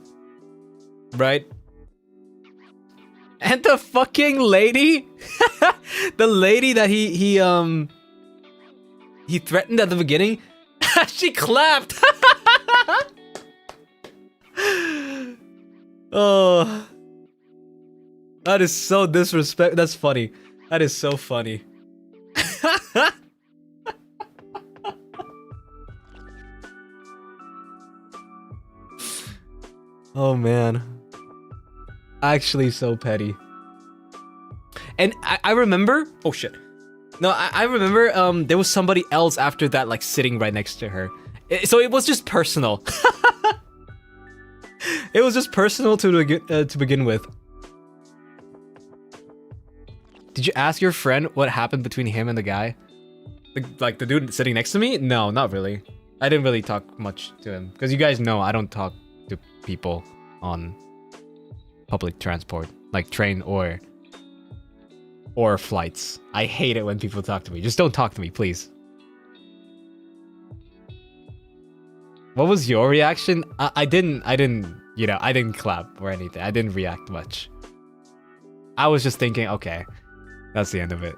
right? And the fucking lady, the lady that he threatened at the beginning, she clapped. Oh, that is so disrespect. That's funny. That is so funny. Oh man. Actually so petty. And I remember, oh shit. No, I remember there was somebody else after that like sitting right next to her. So it was just personal. It was just personal to begin with. Did you ask your friend what happened between him and the guy? Like the dude sitting next to me? No, not really. I didn't really talk much to him. Because you guys know I don't talk to people on public transport. Like train or flights. I hate it when people talk to me. Just don't talk to me, please. What was your reaction? I didn't, you know, I didn't clap or anything. I didn't react much. I was just thinking, okay, that's the end of it.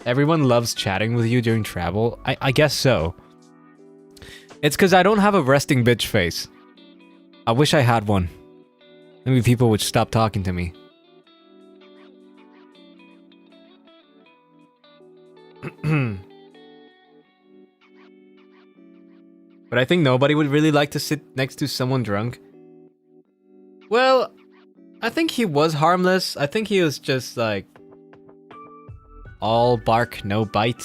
Everyone loves chatting with you during travel? I guess so. It's because I don't have a resting bitch face. I wish I had one. Maybe people would stop talking to me. But I think nobody would really like to sit next to someone drunk. Well, I think he was harmless. I think he was just like all bark, no bite.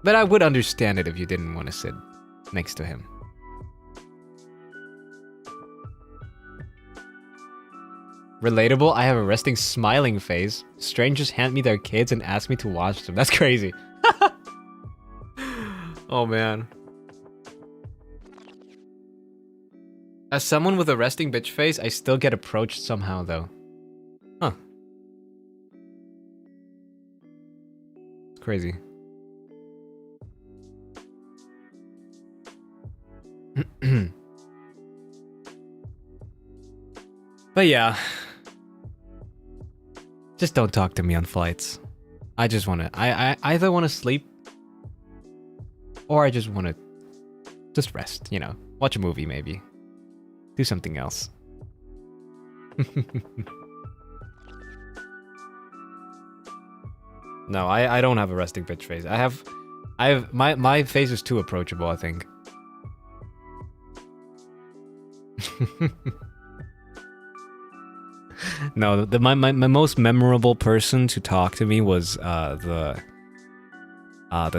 But I would understand it if you didn't want to sit next to him. Relatable, I have a resting smiling face. Strangers hand me their kids and ask me to watch them. That's crazy. Oh man. As someone with a resting bitch face, I still get approached somehow though. Huh. It's crazy. But yeah. Just don't talk to me on flights. I just wanna... I either wanna sleep... or I just wanna... just rest, you know. Watch a movie, maybe. Do something else. No, I don't have a resting bitch face. I have... my face is too approachable, I think. No, my most memorable person to talk to me was the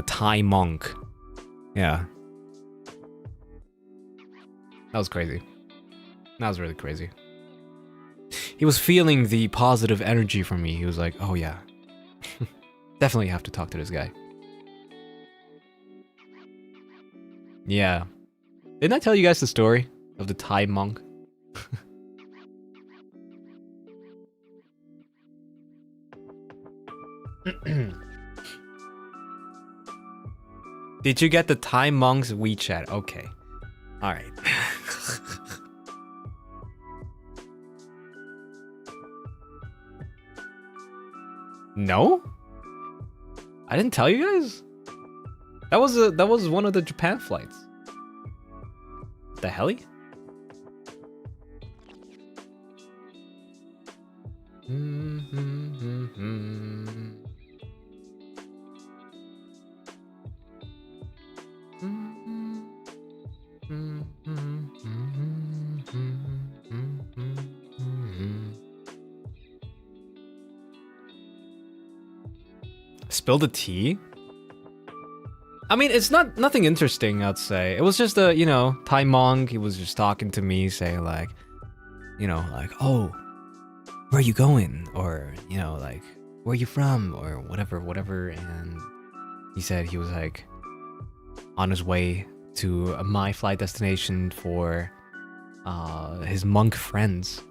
Thai monk. Yeah. That was crazy. That was really crazy. He was feeling the positive energy from me. He was like, oh yeah. Definitely have to talk to this guy. Yeah. Didn't I tell you guys the story of the Thai monk? Did you get the Thai monk's WeChat? Okay. Alright. No? I didn't tell you guys? That was one of the Japan flights. The heli? Spill the tea? I mean, it's nothing interesting, I'd say. It was just a, you know, Thai monk. He was just talking to me, saying like, you know, like, oh, where are you going? Or, you know, like, where are you from? Or whatever. And he said he was like on his way to my flight destination for his monk friends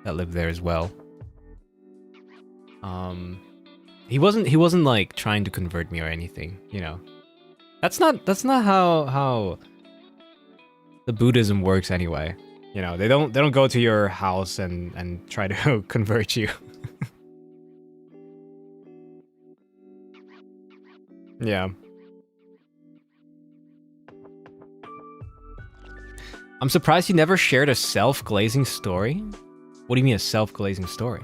that live there as well. He wasn't like trying to convert me or anything, you know. That's not how the Buddhism works anyway. You know, they don't go to your house and try to convert you. Yeah. I'm surprised you never shared a self-glazing story. What do you mean a self-glazing story?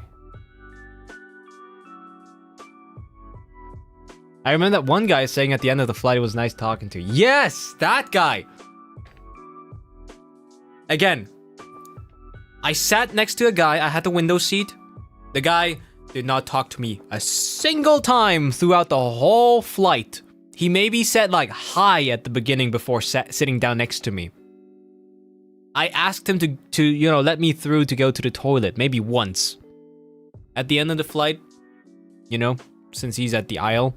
I remember that one guy saying at the end of the flight it was nice talking to you. Yes, that guy! Again, I sat next to a guy, I had the window seat. The guy did not talk to me a single time throughout the whole flight. He maybe said like hi at the beginning before sitting down next to me. I asked him to you know, let me through to go to the toilet, maybe once. At the end of the flight, you know, since he's at the aisle,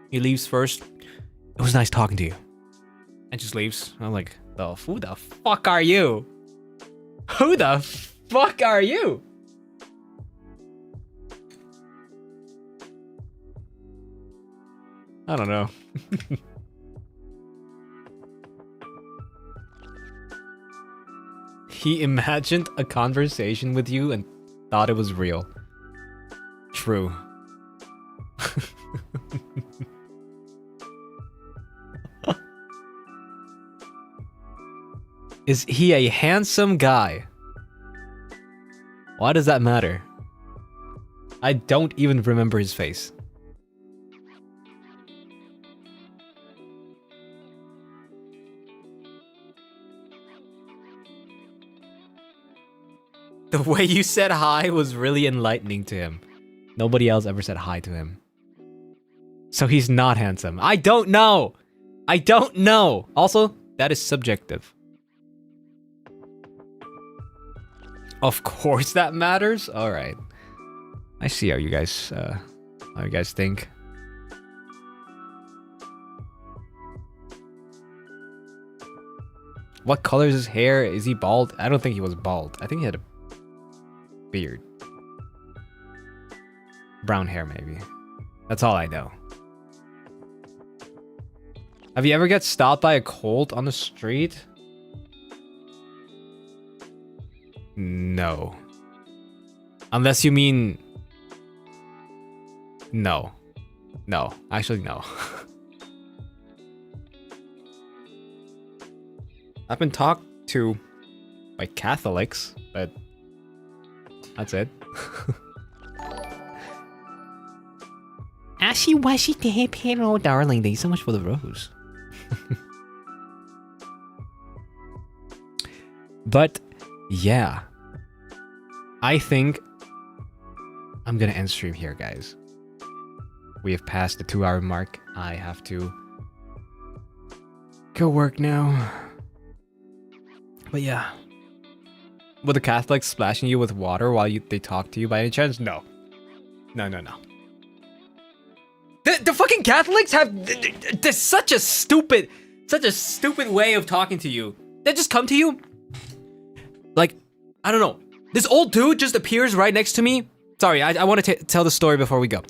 he leaves first. It was nice talking to you. And just leaves. I'm like, who the fuck are you? Who the fuck are you? I don't know. He imagined a conversation with you and thought it was real. True. Is he a handsome guy? Why does that matter? I don't even remember his face. The way you said hi was really enlightening to him. Nobody else ever said hi to him. So he's not handsome. I don't know! I don't know! Also, that is subjective. Of course that matters? Alright. I see how you guys think. What color is his hair? Is he bald? I don't think he was bald. I think he had a beard. Brown hair, maybe. That's all I know. Have you ever got stopped by a colt on the street? No. Unless you mean... No. No. Actually, no. I've been talked to by Catholics, but that's it. Ashy washy hello, darling. Thank you so much for the rose. But yeah, I think I'm gonna end stream here, guys. We have passed the 2-hour mark. I have to go work now. But yeah, were the Catholics splashing you with water while they talk to you by any chance? No. No, no, no. The fucking Catholics have there's such a stupid way of talking to you. They just come to you. Like, I don't know. This old dude just appears right next to me. Sorry, I want to tell the story before we go.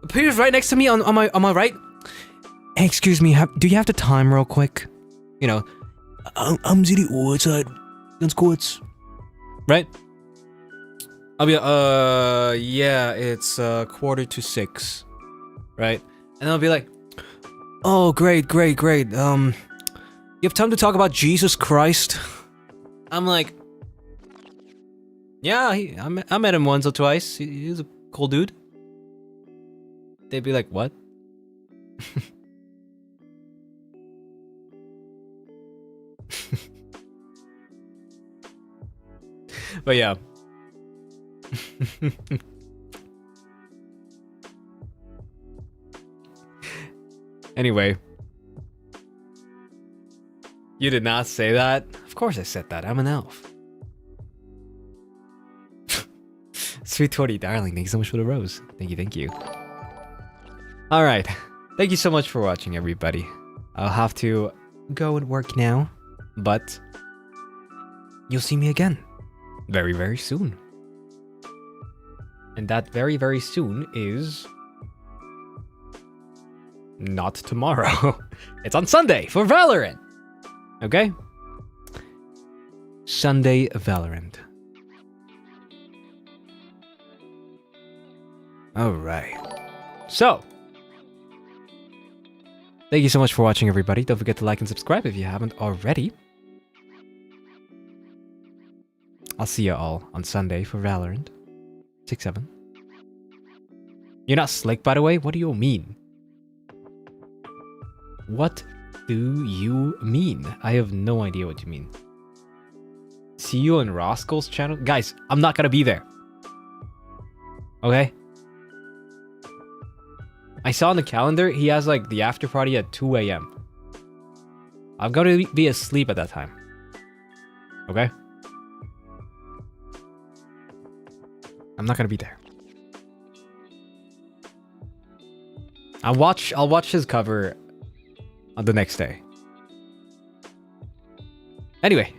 Appears right next to me on my right. Hey, excuse me, do you have the time real quick? You know, I'm the Uhrzeit. Ganz kurz. Right? I'll be yeah, it's 5:45. Right? And I'll be like, oh, great. You have time to talk about Jesus Christ? I'm like, yeah, I met him once or twice. He's a cool dude. They'd be like, what? But yeah. Anyway. You did not say that? Of course I said that. I'm an elf. Sweet 20, darling. Thank you so much for the rose. Thank you. Alright. Thank you so much for watching, everybody. I'll have to go and work now. But you'll see me again. Very, very soon. And that very, very soon is... not tomorrow. It's on Sunday for Valorant. Okay? Sunday Valorant. Alright. So. Thank you so much for watching, everybody. Don't forget to like and subscribe if you haven't already. I'll see you all on Sunday for Valorant. 6-7. You're not slick, by the way? What do you mean? What do you mean? I have no idea what you mean. See you on Roscoe's channel? Guys, I'm not gonna be there. Okay? I saw on the calendar, he has like the after party at 2 a.m. I'm gonna be asleep at that time. Okay? I'm not gonna be there. I'll watch his cover on the next day. Anyway.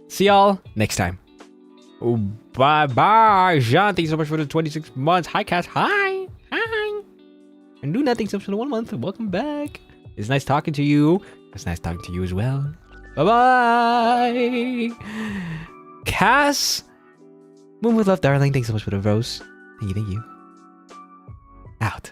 See y'all next time. Oh, bye bye. Jean, thank you so much for the 26 months. Hi, Cass. Hi. Hi. And do nothing subs for the 1 month. Welcome back. It's nice talking to you. It's nice talking to you as well. Bye bye. Cass. Moon with love, darling. Thanks so much for the rose. Thank you. Thank you. Out.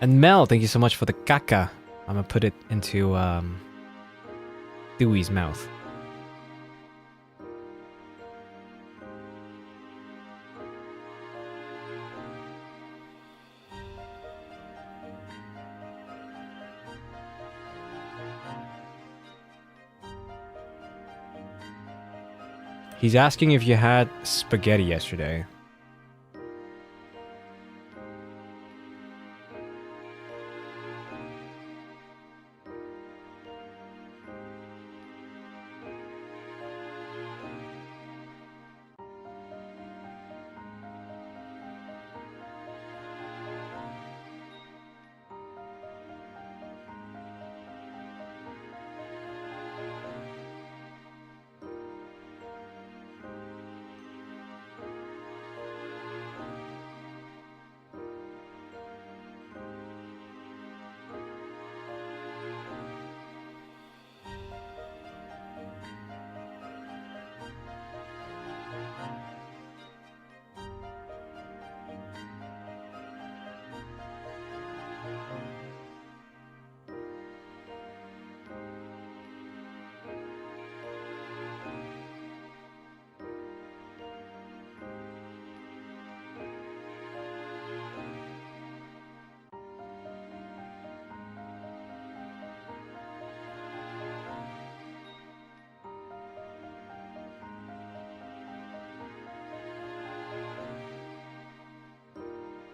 And Mel, thank you so much for the caca. I'm gonna put it into Dewey's mouth. He's asking if you had spaghetti yesterday.